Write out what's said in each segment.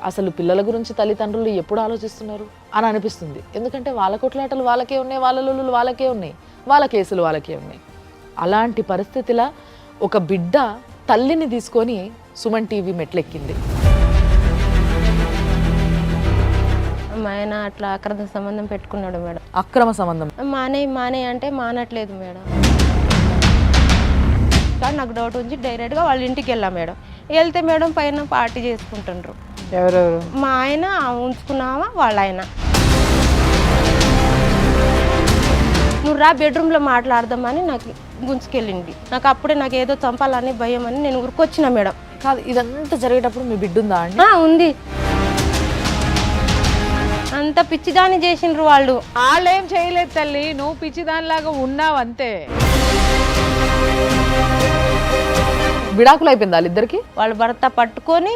అసలు పిల్లల గురించి తల్లిదండ్రులు ఎప్పుడు ఆలోచిస్తున్నారు అని అనిపిస్తుంది. ఎందుకంటే వాళ్ళ కొట్లాటలు వాళ్ళకే ఉన్నాయి, వాళ్ళ లొల్లులు వాళ్ళకే ఉన్నాయి, వాళ్ళ కేసులు వాళ్ళకే ఉన్నాయి. అలాంటి పరిస్థితిలో ఒక బిడ్డ తల్లిని తీసుకొని సుమన్ టీవీ మెట్లెక్కింది. మా ఆయన అట్లా అక్రమ సంబంధం పెట్టుకున్నాడు మేడం. అక్రమ సంబంధం మానే అంటే మానట్లేదు మేడం. కానీ నాకు డౌట్ వచ్చి డైరెక్ట్గా వాళ్ళ ఇంటికి వెళ్ళాం మేడం. వెళ్తే మేడం పైన పార్టీ చేసుకుంటుండ్రు. ఎవరెవరు? మా ఆయన ఉంచుకున్నావా వాళ్ళ ఆయన. నువ్వు రా బెడ్రూమ్లో మాట్లాడదామని నాకు గుంజుకెళ్ళింది. నాకు అప్పుడే నాకు ఏదో చంపాలని భయం అని నేను ఉరికొచ్చిన మేడం. కాదు, ఇదంతా జరిగేటప్పుడు మీ బిడ్డ ఉందా అండి? ఉంది. అంత పిచ్చిదాన్ని చేసిండ్రు వాళ్ళు. వాళ్ళేం చేయలేదు తల్లి, నువ్వు పిచ్చిదానిలాగా ఉన్నావు అంతే. విడాకులు అయిపోయింది వాళ్ళిద్దరికి. వాళ్ళ భర్త పట్టుకొని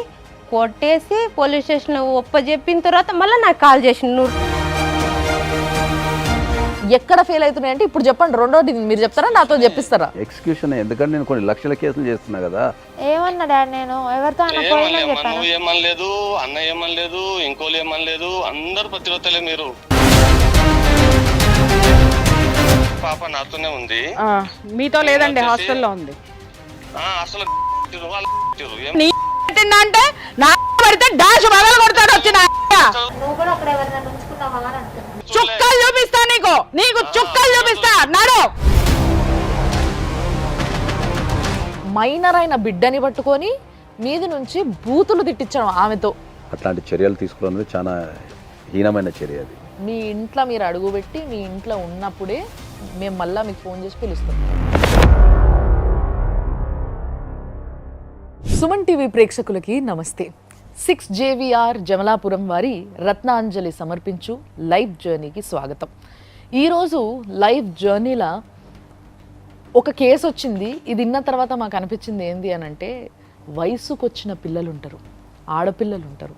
కొట్టేసి పోలీస్ స్టేషన్లో చెప్పిన తర్వాత మళ్ళీ నాకు కాల్ చేసిండు. నువ్వు ఎక్కడ ఫెయిల్ అవుతున్నాయి అంటే ఇప్పుడు చెప్పండి. రెండోది మీరు చెప్తారా, నాతో చెప్పిస్తారా? ఎక్స్క్యూషన్ ఎందుకంటే నేను కొన్ని లక్షల కేసులు చేస్తున్నా కదా. ఏమన్నా డాడీ, నేను ఎవరితో నువ్వు ఏమనలేదు, అన్న ఏమనలేదు, ఇంకోళ్ళు ఏమనలేదు, అందరు ప్రతిరోజులే. మీరు పాప నాతోనే ఉంది. మీతో లేదండి, హాస్టల్లో ఉంది. అసలు అంటే నా పడితే డాష్ మొదలు కొడతాడు వచ్చిన చుక్కలు చూపిస్తా, నీకు చుక్కలు చూపిస్తా. నాడు మైనర్ అయిన బిడ్డని పట్టుకొని మీది నుంచి బూతులు తిట్టించడం ఆమెతో. అట్లాంటి చర్యలు తీసుకోవడం చాలా హీనమైన చర్య. అది మీ ఇంట్లో మీరు అడుగుపెట్టి మీ ఇంట్లో ఉన్నప్పుడే మేము మళ్ళీ మీకు ఫోన్ చేసి పిలుస్తాం. సుమన్ టీవీ ప్రేక్షకులకి నమస్తే. 6 JVR జమలాపురం వారి రత్నాంజలి సమర్పించు లైఫ్ జర్నీకి స్వాగతం. ఈరోజు లైఫ్ జర్నీలో ఒక కేసు వచ్చింది. ఇది విన్న తర్వాత మాకు అనిపించింది ఏంది అని అంటే, వయసుకు వచ్చిన పిల్లలు ఉంటారు, ఆడపిల్లలు ఉంటారు,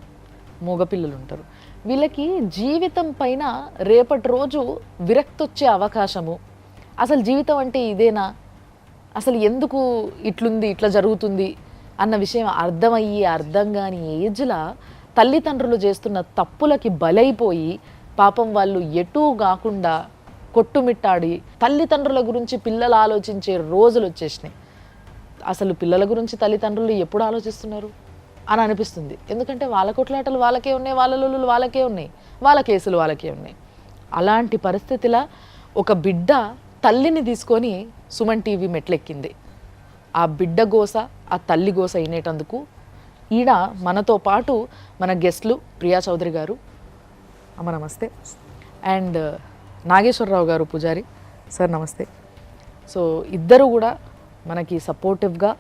మగపిల్లలు ఉంటారు. వీళ్ళకి జీవితం పైన రేపటి రోజు విరక్తి వచ్చే అవకాశము, అసలు జీవితం అంటే ఇదేనా, అసలు ఎందుకు ఇట్లుంది ఇట్లా జరుగుతుంది అన్న విషయం అర్థం కాని ఏజ్లా తల్లిదండ్రులు చేస్తున్న తప్పులకి బలైపోయి పాపం వాళ్ళు ఎటూ కాకుండా కొట్టుమిట్టాడి తల్లిదండ్రుల గురించి పిల్లలు ఆలోచించే రోజులు వచ్చేసినాయి. అసలు పిల్లల గురించి తల్లిదండ్రులు ఎప్పుడు ఆలోచిస్తున్నారు అని అనిపిస్తుంది. ఎందుకంటే వాళ్ళ కొట్లాటలు వాళ్ళకే ఉన్నాయి, వాళ్ళ లొల్లులు వాళ్ళకే ఉన్నాయి, వాళ్ళ కేసులు వాళ్ళకే ఉన్నాయి. అలాంటి పరిస్థితిలో ఒక బిడ్డ తల్లిని తీసుకొని సుమన్ టీవీ మెట్లెక్కింది. ఆ బిడ్డ గోస, ఆ తల్లి గోస వినేటందుకు ఈడ మనతో పాటు మన గెస్ట్లు ప్రియా చౌదరి గారు, అమ్మ నమస్తే, అండ్ నాగేశ్వరరావు గారు పూజారి సార్ నమస్తే. సో ఇద్దరు కూడా మనకి సపోర్టివ్గా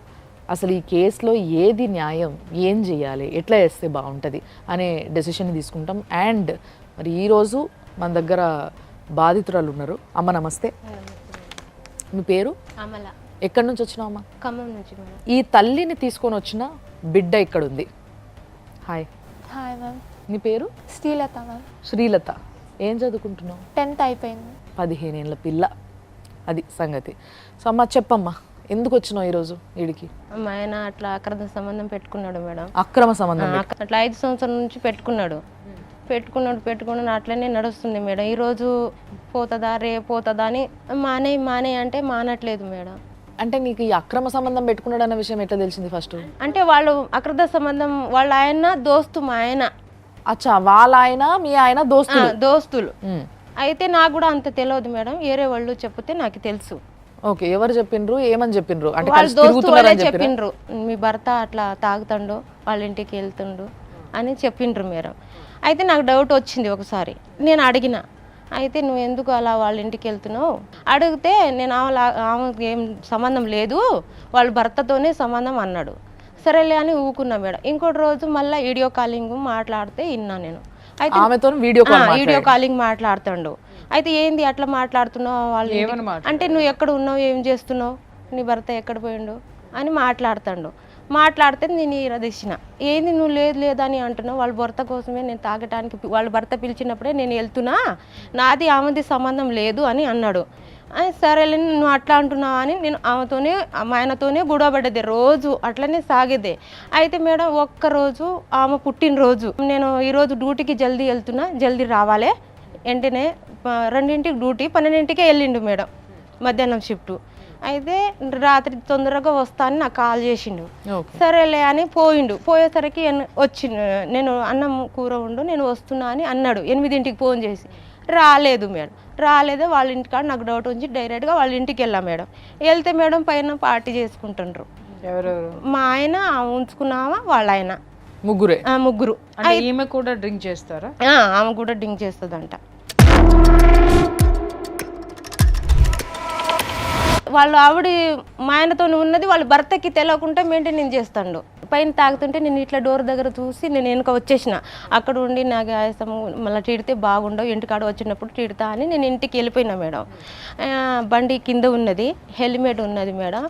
అసలు ఈ కేసులో ఏది న్యాయం, ఏం చేయాలి, ఎట్లా చేస్తే బాగుంటుంది అనే డెసిషన్ తీసుకుంటాం. అండ్ మరి ఈరోజు మన దగ్గర బాధితురాలు ఉన్నారు. అమ్మ నమస్తే, మీ పేరు? అమల. ఎక్కడి నుంచి వచ్చినావు అమ్మ? ఖమ్మం నుంచి. ఈ తల్లిని తీసుకొని వచ్చిన బిడ్డ ఇక్కడ ఉంది. హాయ్. Hi ma'am. నీ పేరు? శ్రీలత మ్యామ్. శ్రీలత. ఏం చదువుకుంటున్నావు? 10th అయిపోయింది. 15 ఏళ్ళ పిల్ల. అది సంగతి. సో అమ్మ చెప్పమ్మా, ఎందుకు వచ్చినావు ఈరోజు వీడికి? మా ఆయన అట్లా అక్రమ సంబంధం పెట్టుకున్నాడు మేడం. అక్రమ సంబంధం అట్లా 5 సంవత్సరాల నుంచి పెట్టుకున్నాడు అట్లనే నడుస్తుంది మేడం. ఈరోజు పోతుందా పోతుందా అని మానే అంటే మానట్లేదు మేడం. అంటే నీకు ఈ అక్రమ సంబంధం పెట్టుకున్నాడు అన్న విషయం ఎట్లా తెలిసింది ఫస్ట్? అంటే వాళ్ళు అక్రమ సంబంధం, వాళ్ళ ఆయన దోస్తు, మా ఆయన. అచ్చా, వాళ్ళ ఆయన మీ ఆయన దోస్తులు. అయితే నాకు కూడా అంత తెలియదు మేడం, వేరే వాళ్ళు చెప్తే నాకు తెలుసు. ఓకే, ఎవరు చెప్పిండ్రు, ఏమని చెప్పిండ్రు? అంటే వాళ్ళ దోస్తు వాళ్ళే చెప్పిండ్రు, మీ భర్త అట్లా తాగుతాడు, వాళ్ళ ఇంటికి వెళ్తుండు అని చెప్పిండ్రు మేడం. అయితే నాకు డౌట్ వచ్చింది ఒకసారి, నేను అడిగిన. అయితే నువ్వు ఎందుకు అలా వాళ్ళ ఇంటికి వెళ్తున్నావు అడిగితే, నేను ఆమెకు ఏం సంబంధం లేదు, వాళ్ళ భర్తతోనే సంబంధం అన్నాడు. సరేలే అని ఊకున్నా మేడం. ఇంకోటి రోజు మళ్ళీ వీడియో కాలింగ్ మాట్లాడితే విన్నా నేను. అయితే వీడియో కాలింగ్ మాట్లాడుతాడు. అయితే ఏంది అట్లా మాట్లాడుతున్నావు వాళ్ళు అంటే, నువ్వు ఎక్కడ ఉన్నావు, ఏం చేస్తున్నావు, నీ భర్త ఎక్కడ పోయిండు అని మాట్లాడుతాడు. మాట్లాడితే నేను ఇరదీసిన, ఏంది నువ్వు లేదని అంటున్నావు, వాళ్ళ భర్త కోసమే నేను తాగటానికి, వాళ్ళ భర్త పిలిచినప్పుడే నేను వెళ్తున్నా, నాది ఆమెది సంబంధం లేదు అని అన్నాడు. సరేలే నువ్వు అట్లా అంటున్నావు అని నేను ఆమెతోనే మా ఆయనతోనే గొడవపడ్డది రోజు అట్లనే సాగేదే. అయితే మేడం ఒక్కరోజు ఆమె పుట్టినరోజు నేను ఈరోజు డ్యూటీకి జల్దీ వెళ్తున్నా, జల్దీ రావాలి, వెంటనే 2ంటికి డ్యూటీ, 12ంటికే వెళ్ళిండు మేడం మధ్యాహ్నం షిఫ్ట్. అయితే రాత్రి తొందరగా వస్తా అని నాకు కాల్ చేసిండు. సరేలే అని పోయిండు. పోయేసరికి వచ్చిండు, నేను అన్నం కూర ఉండు నేను వస్తున్నా అని అన్నాడు. 8ంటికి ఫోన్ చేసి రాలేదు మేడం. రాలేదు. వాళ్ళ ఇంటికాడ నాకు డౌట్ ఉంచి డైరెక్ట్గా వాళ్ళ ఇంటికి వెళ్ళాం మేడం. వెళ్తే మేడం పైన పార్టీ చేసుకుంటుండ్రు. ఎవరెవరు? మా ఆయన ఉంచుకున్నావా వాళ్ళ ఆయన ముగ్గురే. ముగ్గురు. అంటే ఈమె కూడా డ్రింక్ చేస్తారా? ఆమె కూడా డ్రింక్ చేస్తుందంట. వాళ్ళు ఆవిడ మా ఆయనతో ఉన్నది వాళ్ళ భర్తకి తెలియకుండా మెయింటైన్ చేస్తాడు. పైన తాగుతుంటే నేను ఇట్లా డోర్ దగ్గర చూసి నేను వెనుక వచ్చేసిన. అక్కడ ఉండి నాకు ఆయాసం మళ్ళీ తిడితే బాగుండవు, ఇంటికాడ వచ్చినప్పుడు తిడతా అని నేను ఇంటికి వెళ్ళిపోయినా మేడం. బండి కింద ఉన్నది, హెల్మెట్ ఉన్నది మేడం,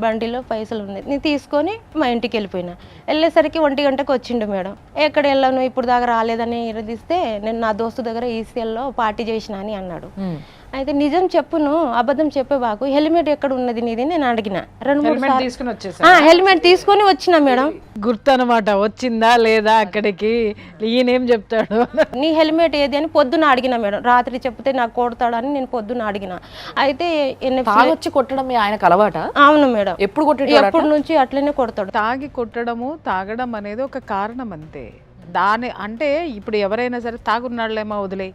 బండిలో పైసలు ఉన్నది. నేను తీసుకొని మా ఇంటికి వెళ్ళిపోయినా. వెళ్ళేసరికి 1 గంటకు వచ్చిండు మేడం. ఎక్కడ వెళ్ళాను ఇప్పుడు దాకా రాలేదని ఇరదిస్తే నేను నా దోస్తు దగ్గర ఈసీఎల్లో పార్టీ చేసిన అని అన్నాడు. అయితే నిజం చెప్పును అబద్ధం చెప్పేవాకు, హెల్మెట్ ఎక్కడ ఉన్నది నీది నేను అడిగిన. 2-3 సార్లు తీసుకుని వచ్చేసా? హెల్మెట్ తీసుకొని వచ్చిన మేడం. గుర్తు అనమాట, వచ్చిందా లేదా అక్కడికి, ఈయనేం చెప్తాడు. నీ హెల్మెట్ ఏది అని పొద్దున అడిగిన మేడం. రాత్రి చెప్తే నాకు కొడతాడని నేను పొద్దున అడిగిన. అయితే వచ్చి కొట్టడం మీ ఆయనకు అలవాట? అవును మేడం. ఎప్పుడు కొట్టాడు? ఎప్పటి నుంచి అట్లనే కొడతాడు. తాగి కొట్టడము తాగడం అనేది ఒక కారణం అంతే. దాని అంటే ఇప్పుడు ఎవరైనా సరే తాగున్నాళ్ళేమో వదిలే,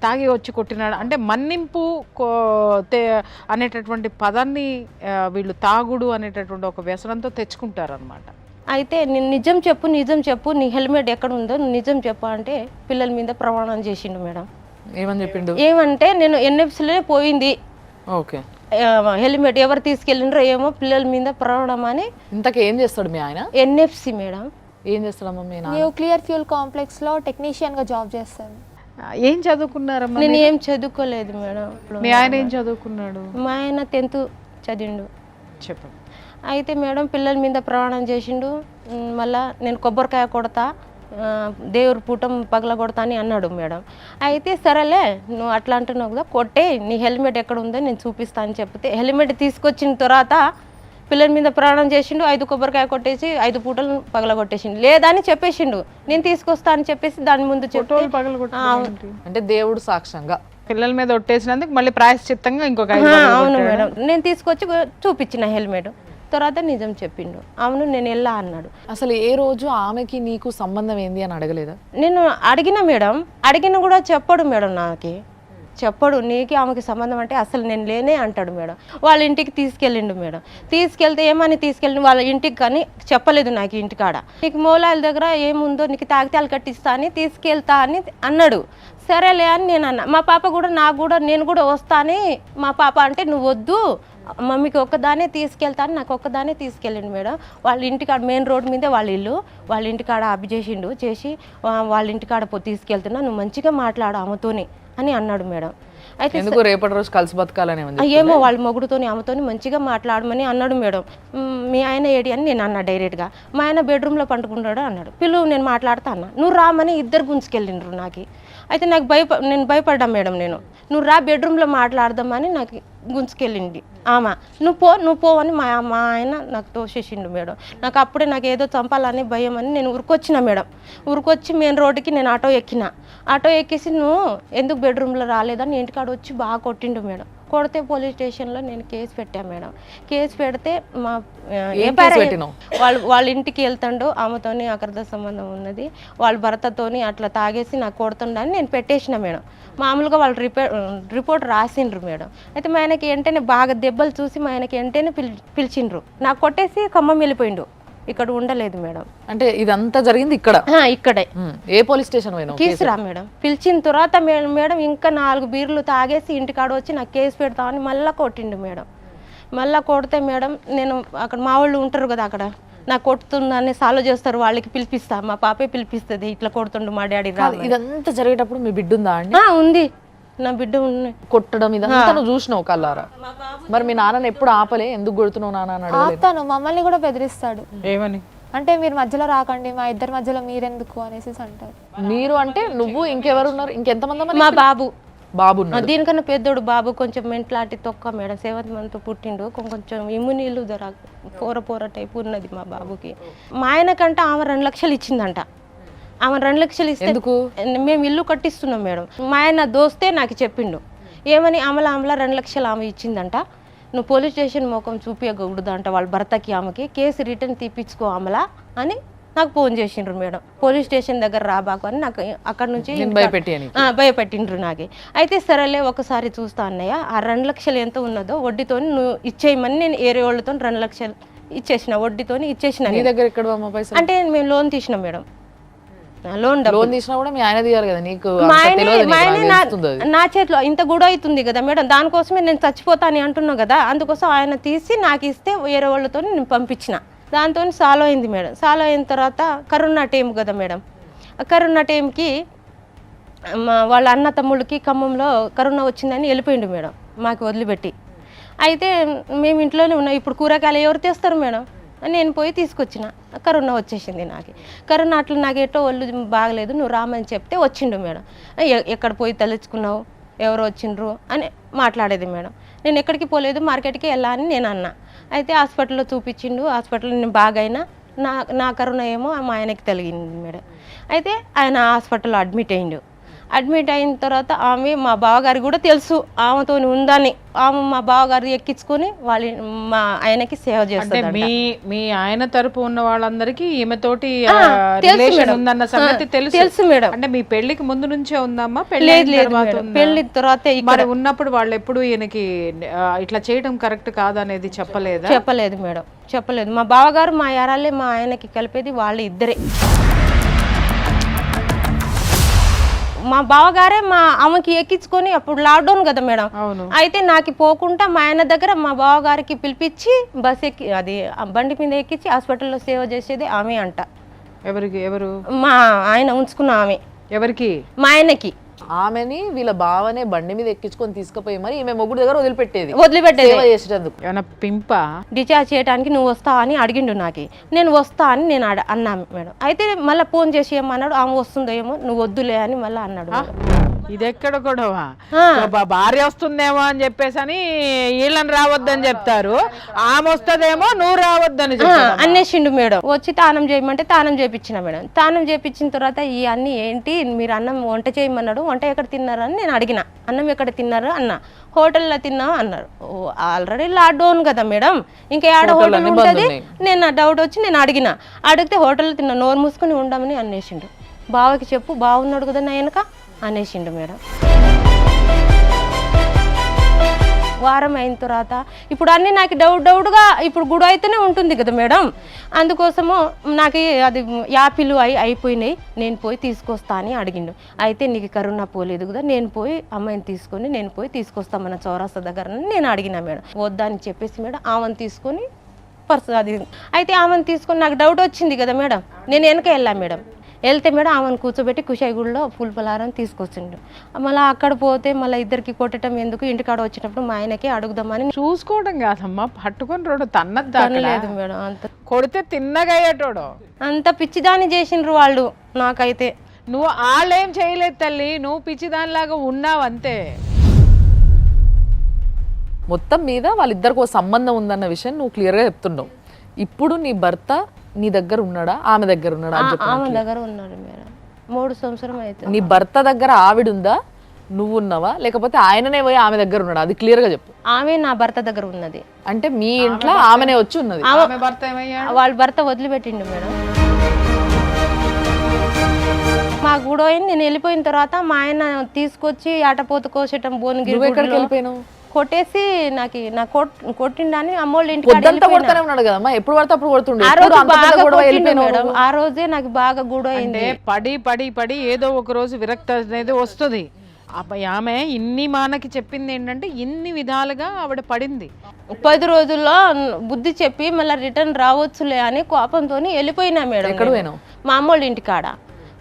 తాగి వచ్చి కొట్టినాడు అంటే మన్నింపు అనేటటువంటి పదాన్ని వీళ్ళు తాగుడు అనేటటువంటి ఒక వ్యసనంతో తెచ్చుకుంటారు అనమాట. అయితే నేను నిజం చెప్పు నీ హెల్మెట్ ఎక్కడ ఉందో నిజం చెప్పు అంటే పిల్లల మీద ప్రమాణం చేసిండు మేడం. ఏమని చెప్పిండు? ఏమంటే నేను ఎన్ఎఫ్సీలోనే పోయింది, ఓకే, హెల్మెట్ ఎవరు తీసుకెళ్ళిండ్రో ఏమో పిల్లల మీద ప్రమాణం అని. ఇంతకు ఏం చేస్తాడు మీ ఆయన? NFC madam. ఏం చేస్తాడమ్మా మీ నాన్న? న్యూక్లియర్ ఫ్యూల్ కాంప్లెక్స్ లో టెక్నీషియన్ గా జాబ్ చేస్తాను. ఏం చదువుకున్నారమ్మా? నేను ఏం చదువుకోలేదు మేడం. మీ ఆయన ఏం చదువుకున్నాడు? మా ఆయన 10th చదివిండు. చెప్పండి. అయితే మేడం పిల్లల మీద ప్రమాణం చేసిండు. మళ్ళా నేను కొబ్బరికాయ కొడతా, దేవుడి పూటం పగల కొడతా అని అన్నాడు మేడం. అయితే సరేలే నువ్వు అట్లా అంటున్నావు కదా, కొట్టే నీ హెల్మెట్ ఎక్కడ ఉందో నేను చూపిస్తా అని చెప్తే హెల్మెట్ తీసుకొచ్చిన తర్వాత పిల్లల మీద ప్రాణం చేసిండు. 5 కొబ్బరికాయ కొట్టేసి 5 పూటలు పగల కొట్టేసిండు. లేదని చెప్పేసిండు, నేను తీసుకొస్తా అని చెప్పేసి దాని ముందు అంటే దేవుడు సాక్ష్యంగా పిల్లల మీద ఒట్టేసినందుకు మళ్ళీ ప్రాయశ్చిత్తంగా ఇంకొక అవును మేడం. నేను తీసుకొచ్చి చూపించిన హెల్మెట్. తర్వాత నిజం చెప్పిండు. అవును నేను వెళ్ళా అన్నాడు. అసలు ఏ రోజు ఆమెకి నీకు సంబంధం ఏంది అని అడగలేదా? నేను అడిగిన మేడం, అడిగిన కూడా చెప్పడు మేడం, నాకు చెప్పడు. నీకు ఆమెకి సంబంధం అంటే అసలు నేను లేనే అంటాడు మేడం. వాళ్ళ ఇంటికి తీసుకెళ్ళిండు మేడం. తీసుకెళ్తే ఏమని తీసుకెళ్ళిండు వాళ్ళ ఇంటికి, కానీ చెప్పలేదు నాకు ఇంటికాడ. నీకు మూలాల దగ్గర ఏముందో నీకు తాగితాలు కట్టిస్తా అని తీసుకెళ్తా అని అన్నాడు. సరేలే అని నేను అన్నా. మా పాప కూడా నేను కూడా వస్తా అని మా పాప అంటే నువ్వు వద్దు మమ్మీకి ఒక్కదానే తీసుకెళ్తా అని నాకు ఒక్కదానే తీసుకెళ్ళిండు మేడం. వాళ్ళ ఇంటికాడ మెయిన్ రోడ్ మీదే వాళ్ళ ఇల్లు, వాళ్ళ ఇంటికాడ అబ్బి చేసిండు. చేసి వాళ్ళ ఇంటికాడ తీసుకెళ్తున్నా, నువ్వు మంచిగా మాట్లాడు ఆమెతోని అని అన్నాడు మేడం. అయితే రేపటి రోజు కలిసి బతకాలని ఏమో వాళ్ళ మొగుడుతోని ఆమెతోని మంచిగా మాట్లాడమని అన్నాడు మేడం. మీ ఆయన ఏడి అని నేను అన్నా డైరెక్ట్గా. మా ఆయన బెడ్రూమ్లో పండుకుంటాడు అన్నాడు. పిలువు నేను మాట్లాడుతా అన్నా. నువ్వు రామని ఇద్దరు గుంజుకెళ్ళిండ్రు నాకు. అయితే నాకు నేను భయపడ్డా మేడం. నువ్వు రా బెడ్రూమ్లో మాట్లాడదామని నాకు గుంజుకెళ్ళింది ఆమె. నువ్వు పో అని మా ఆయన నాకు తోసేసిండు మేడం. నాకు అప్పుడే నాకు ఏదో చంపాలని భయం అని నేను ఉరికొచ్చిన మేడం. ఉరికొచ్చి మెయిన్ రోడ్డుకి నేను ఆటో ఎక్కిన. ఆటో ఎక్కేసి నువ్వు ఎందుకు బెడ్రూమ్లో రాలేదని ఇంటికాడ వచ్చి బాగా కొట్టిండు మేడం. కొడితే పోలీస్ స్టేషన్లో నేను కేసు పెట్టాను మేడం. కేసు పెడితే మా వాళ్ళ ఇంటికి వెళ్తాడు, ఆమెతోని అక్రమ సంబంధం ఉన్నది, వాళ్ళ భర్తతోని అట్లా తాగేసి నాకు కొడుతుండని నేను పెట్టేసిన మేడం. మామూలుగా వాళ్ళు రిపోర్ట్ రాసిండ్రు మేడం. అయితే మా ఆయనకి వెంటనే బాగా దెబ్బలు చూసి మా ఆయనకి వెంటనే పిలిచిండ్రు. నాకు కొట్టేసి ఖమ్మం వెళ్ళిపోయిండు, ఇక్కడ ఉండలేదు మేడం. అంటే ఇదంతా జరిగింది ఇక్కడే. ఏ పోలీస్ స్టేషన్ కీసురా మేడం. పిలిచిన తర్వాత మేడం ఇంకా 4 బీర్లు తాగేసి ఇంటికాడ వచ్చి నాకు కేసు పెడతామని మళ్ళీ కొట్టిండు మేడం. మళ్ళీ కొడితే మేడం నేను అక్కడ మా వాళ్ళు ఉంటారు కదా, అక్కడ నాకు కొడుతుందని సాల్వ్ చేస్తారు, వాళ్ళకి పిలిపిస్తా, మా పాపే పిలిపిస్తుంది, ఇట్లా కొడుతుండు మా డాడీ. ఇదంతా జరిగేటప్పుడు మీ బిడ్డ ఉందా అండి? ఉంది, నా బిడ్డ ఉన్నాయి. కొట్టడం ఇదంతా నువ్వు చూసినావు కల్లారా? మరి మీ నాన్నని ఎప్పుడు ఆపలే? ఎందుకు కొడుతున్నావు నాన్న అని అడగలేదు? ఆపుతాను, మమ్మల్ని కూడా బెదిరిస్తాడు. ఏమని అంటే మీరు మధ్యలో రాకండి, మా ఇద్దరి మధ్యలో మీరెందుకు అనేసి అంటారు. మీరు అంటే నువ్వు ఇంకెవరు ఉన్నారు? ఇంకెంతమంది? మా బాబు బాబు ఉన్నాడు. దీనికన్నా పెద్దోడు బాబు కొంచెం మెంట్లాంటి తొక్క మేడం, 7th month పుట్టిండు. కొంచెం ఇమ్యూనీలు ధర పోర టైప్ ఉన్నది మా బాబుకి. మా ఆయనకంటే ఆమె 2 లక్షలు ఇచ్చిందంట. ఆమె 2 లక్షలు ఇస్తే ఎందుకు? మేము ఇల్లు కట్టిస్తున్నాం మేడం. మా ఆయన దోస్తే నాకు చెప్పిండు, ఏమని ఆమె 2 లక్షలు ఆమె ఇచ్చిందంట, నువ్వు పోలీస్ స్టేషన్ మోకం చూపించకూడదంట వాళ్ళ భర్తకి, ఆమెకి కేసు రిటర్న్ తీపించుకో ఆమెలా అని నాకు ఫోన్ చేసిండ్రు మేడం. పోలీస్ స్టేషన్ దగ్గర రాబాకు అని నాకు అక్కడ నుంచి భయపెట్టిండ్రు నాకు. అయితే సరేలే ఒకసారి చూస్తా అన్నయ్య, ఆ 2 లక్షలు ఎంత ఉన్నదో వడ్డీతో నువ్వు ఇచ్చేయమని నేను ఏరే వాళ్ళతో 2 లక్షలు ఇచ్చేసిన, వడ్డీతో ఇచ్చేసిన. నీ దగ్గర ఎక్కడ పైసలు? అంటే మేము లోన్ తీసినాం మేడం. లోన్ తీసినా కూడా మీ ఆయన తీయాలి కదా, నీకు నా చేతిలో ఇంత కూడా అవుతుంది కదా మేడం, దానికోసమే నేను చచ్చిపోతాను అంటున్నా కదా, అందుకోసం ఆయన తీసి నాకు ఇస్తే వేరే వాళ్ళతో నేను పంపించిన. దాంతో సాల్వ్ అయింది మేడం. సాల్వ్ అయిన తర్వాత కరోనా టైం కదా మేడం, కరోనా టైంకి వాళ్ళ అన్న తమ్ముళ్ళకి ఖమ్మంలో కరోనా వచ్చిందని వెళ్ళిపోయిండు మేడం మాకు వదిలిపెట్టి. అయితే మేము ఇంట్లోనే ఉన్నాం. ఇప్పుడు కూరగాయలు ఎవరు తెస్తారు మేడం, నేను పోయి తీసుకొచ్చిన. కరోనా వచ్చేసింది నాకు. కరోనా అట్లా నాకు ఎటో ఒళ్ళు బాగలేదు, నువ్వు రామని చెప్తే వచ్చిండు మేడం. ఎక్కడ పోయి తలుచుకున్నావు, ఎవరు వచ్చిండ్రు అని మాట్లాడేది మేడం. నేను ఎక్కడికి పోలేదు, మార్కెట్కి వెళ్ళా అని నేను అన్నా. అయితే హాస్పిటల్లో చూపించిండు. హాస్పిటల్లో నేను బాగైనా నా కరోనా ఏమో మా ఆయనకి తగిలింది మేడం. అయితే ఆయన హాస్పిటల్లో అడ్మిట్ అయ్యిండు. అడ్మిట్ అయిన తర్వాత ఆమె మా బావగారి కూడా తెలుసు ఆమెతో ఉందని, ఆమె మా బావగారు ఎక్కించుకొని మా ఆయనకి సేవ చేస్తుంది. మీ ఆయన తరపు ఉన్న వాళ్ళందరికీ ఈమెతోటి రిలేషన్ ఉందన్న సంగతి తెలుసు మేడం. అంటే మీ పెళ్లికి ముందు నుంచే ఉందమ్మా? పెళ్లి తర్వాత మరి ఉన్నప్పుడు వాళ్ళు ఎప్పుడు ఈయనకి ఇట్లా చేయడం కరెక్ట్ కాదనేది చెప్పలేదు? చెప్పలేదు మేడం, చెప్పలేదు. మా బావగారు మా యారాలే మా ఆయనకి కలిపేది వాళ్ళు ఇద్దరే. మా బావగారే మా ఆమెకి ఎక్కించుకొని, అప్పుడు లాక్డౌన్ కదా మేడం, అయితే నాకు పోకుండా మా ఆయన దగ్గర మా బావగారికి పిలిపించి బస్ ఎక్కి అది బండి మీద ఎక్కించి హాస్పిటల్లో సేవ చేసేది ఆమె అంట. ఎవరు? మా ఆయన ఉంచుకున్న ఆమె. ఎవరికి? మా ఆయనకి. ఆమెని వీళ్ళ బావనే బండి మీద ఎక్కించుకొని తీసుకుపోయి మరి ఈమె మొగుడు దగ్గర వదిలిపెట్టేది చేసేటందుకు. ఏమన్నా పింప డిశ్చార్జ్ చేయడానికి నువ్వు వస్తా అని అడిగిండు నాకు. నేను వస్తా అని నేను అన్నా మేడం. అయితే మళ్ళీ ఫోన్ చేసి ఏమన్నాడు, ఆమె వస్తుందో ఏమో, నువ్వు వద్దులే అని మళ్ళీ అన్నాడు. ఇది ఎక్కడ గొడవ? భార్య వస్తుందేమో అని చెప్పేసి అని వీళ్ళని రావద్దని చెప్తారు, ఆమె వస్తుందేమో నువ్వు రావద్దని అనేసిండు మేడం. వచ్చి తానం చేయమంటే తానం చేయించిన మేడం. తానం చేయించిన తర్వాత ఈ అన్ని ఏంటి, మీరు అన్నం వంట చేయమన్నాడు, వంట ఎక్కడ తిన్నారు అని నేను అడిగిన. అన్నం ఎక్కడ తిన్నారు అన్న. హోటల్లో తిన్నావు అన్నారు. ఆల్రెడీ లాక్డౌన్ కదా మేడం, ఇంకా ఏడ హోటల్ ఉంటుంది. నేను డౌట్ వచ్చి నేను అడిగితే హోటల్లో తిన్నా, నోరు మూసుకుని ఉండమని అనేసిండు. బావకి చెప్పు, బాగున్నాడు కదా నా వెనక అనేసిండు మేడం. వారం అయిన తర్వాత ఇప్పుడు అన్నీ నాకు డౌట్గా ఇప్పుడు గుడి అయితేనే ఉంటుంది కదా మేడం, అందుకోసము నాకు అది యాపిల్ అయిపోయినాయి, నేను పోయి తీసుకొస్తా అని అడిగిండు. అయితే నీకు కరోనా పోలేదు కదా, నేను పోయి అమ్మాయిని తీసుకొని నేను పోయి తీసుకొస్తామన్న చౌరాస్తా దగ్గర నేను అడిగిన మేడం. వద్దా అని చెప్పేసి మేడం ఆమెను తీసుకొని అది అయితే ఆమెను తీసుకొని నాకు డౌట్ వచ్చింది కదా మేడం, నేను వెనక వెళ్ళా మేడం. వెళ్తే మేడం ఆమెను కూర్చోబెట్టి కుషాయిగూడలో ఫుల్ పలారం తీసుకొచ్చిండు. మళ్ళీ అక్కడ పోతే మళ్ళీ ఇద్దరికి కొట్టడం ఎందుకు, ఇంటికాడ వచ్చినప్పుడు మా ఆయనకి అడుగుదామని. చూసుకోవడం కాదమ్మా, పట్టుకొని రోడ్డు తన్నలేదు మేడం. అంత కొడితే తిన్నగయ్యేటోడు అంత పిచ్చిదాన్ని చేసిండ్రు వాళ్ళు. నాకైతే నువ్వు వాళ్ళేం చేయలేదు తల్లి, నువ్వు పిచ్చిదానిలాగా ఉన్నావు అంతే. మొత్తం మీద వాళ్ళిద్దరికి సంబంధం ఉందన్న విషయం నువ్వు క్లియర్గా చెప్తున్నావు. ఇప్పుడు నీ భర్త నీ దగ్గర ఉన్నాడా, ఆమె దగ్గర ఉన్నాడా? ఆమె దగ్గర ఉన్నాడు మేడం. 3 సంవత్సరం అయితే. నీ భర్త దగ్గర ఆవిడ ఉందా, నువ్వు ఉన్నావా, లేకపోతే ఆయననే పోయి ఆమె దగ్గర ఉన్నాడా? అది క్లియర్ గా చెప్పు. ఆమె నా భర్త దగ్గర ఉన్నది. అంటే మీ ఇంట్లో ఆమెనే వచ్చి ఉన్నది. వాళ్ళ భర్త వదిలిపెట్టిండు మేడం. మా గూడో నేను వెళ్ళిపోయిన తర్వాత మా ఆయన తీసుకొచ్చి ఆటపోత కోసేటం భువనగిరి వెళ్ళిపోయినావు కొట్టేసి నా కొట్టిండని అమ్మోళ్ళ ఇంటికి ఉన్నాడు కదమ్మా, ఎప్పుడు పడితే అప్పుడు కొడుతుండే. ఆ రోజే నాకు బాగా గూడ అయింది. పడి పడి పడి ఏదో ఒక రోజు విరక్తి అనేది వస్తుంది. ఆమె ఇన్ని మానకి చెప్పింది ఏంటంటే ఇన్ని విధాలుగా ఆవిడ పడింది. 10 రోజుల్లో బుద్ధి చెప్పి మళ్ళీ రిటర్న్ రావచ్చులే అని కోపంతో వెళ్ళిపోయినా మేడం. ఎక్కడ పోయినావు? మా అమ్మోళ్ళ ఇంటికాడ.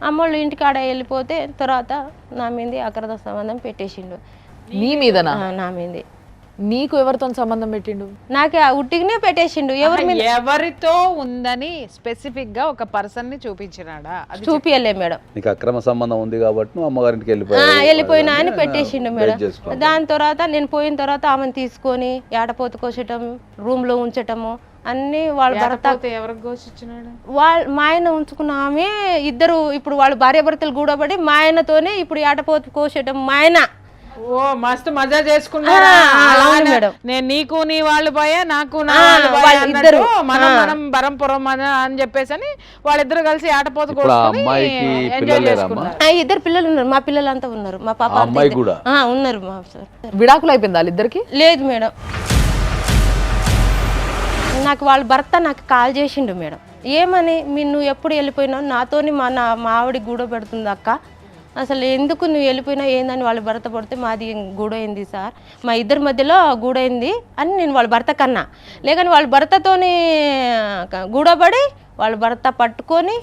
అమ్మోళ్ళ ఇంటికాడ వెళ్ళిపోతే తర్వాత నా మీద అక్రమ సంబంధం పెట్టేసిండు. నీ మీదనా? నా మీద. నీకు ఎవరితో సంబంధం పెట్టిండు? నాకు ఆ ఉట్టిగానే పెట్టేసిండు. ఎవరి మీద ఎవరితో ఉందని స్పెసిఫిక్ గా ఒక పర్సన్ ని చూపించినాడా? అది చూపియలే మేడం. నీకు అక్రమ సంబంధం ఉంది కాబట్టి నువ్వు అమ్మగారింటికి వెళ్ళిపోయినా అని పెట్టేసిండు మేడం. చేసుకో. దాని తర్వాత నేను పోయిన తర్వాత ఆమెను తీసుకొని ఏటపోత కోసటం, రూమ్ లో ఉంచటము అన్ని వాళ్ళ భర్త పోతే ఎవరికి ఘోషించినాడు? మా ఆయన ఉంచుకున్న ఆమె ఇద్దరు ఇప్పుడు వాళ్ళు భార్యాభర్తలు గూడబడి మా ఆయనతోనే ఇప్పుడు ఏటపోత కోసటం మా ఆయన. ఓ మస్తు మజా చేసుకున్నారా? అవును మేడం. నేను నీకు నీ వాళ్ళు పోయా, నాకు నా వాళ్ళు పోయా వాళ్ళు అన్నట్టు ఇద్దరు. మనం బరంపురం అని చెప్పేసి అని వాళ్ళిద్దరు కలిసి ఆటపోత ఇప్పుడు ఆ అమ్మాయికి పిల్లలు లేరమ్మా? ఇద్దరు పిల్లలు ఉన్నారు. మా పిల్లలంతా ఉన్నారు. మా పాప ఆ అమ్మాయి కూడా ఉన్నారు మా సార్. విడాకులు అయిపోయింది వాళ్ళిద్దరికి? లేదు మేడం. నాకు వాళ్ళ భర్త నాకు కాల్ చేసిండు మేడం. ఏమని నువ్వు ఎప్పుడు వెళ్ళిపోయినావు, నాతోని మా ఆవిడ గూడ పెడుతుంది అక్క, అసలు ఎందుకు నువ్వు వెళ్ళిపోయినా ఏందని వాళ్ళ భర్త పడితే మాది గూడైంది సార్, మా ఇద్దరి మధ్యలో గూడైంది అని నేను వాళ్ళ భర్త కన్నా. లేకని వాళ్ళ భర్తతోని గూడబడి వాళ్ళ భర్త పట్టుకొని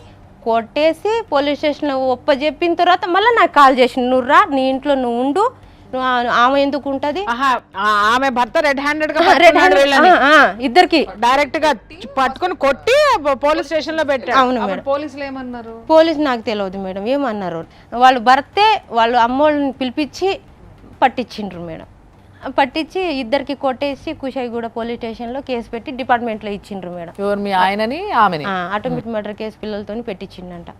కొట్టేసి పోలీస్ స్టేషన్లో ఒప్పజెప్పిన తర్వాత మళ్ళీ నాకు కాల్ చేసిండు, నువ్వు రా, నీ ఇంట్లో నువ్వు ఉండు, ఆమె ఎందుకు ఉంటది. ఆమె భర్త రెడ్ హ్యాండెడ్ గా ఇద్దరికి డైరెక్ట్ గా పట్టుకొని కొట్టి పోలీస్ స్టేషన్ లో పెట్టారు. అవును మేడం. పోలీసులు ఏమన్నారు? పోలీసు నాకు తెలియదు మేడం ఏమన్నారు. వాళ్ళు భర్తే వాళ్ళు అమ్మోళ్ళని పిలిపించి పట్టించిండ్రు మేడం. పట్టించి ఇద్దరికి కొట్టేసి కుషాయిగూడ పోలీస్ స్టేషన్లో కేసు పెట్టి డిపార్ట్మెంట్లో ఇచ్చిండ్రు మేడం. ఎవరు, మీ ఆయనని ఆమెని? ఆటోమేటిక్ మర్డర్ కేసు పిల్లలతో పెట్టించిండంట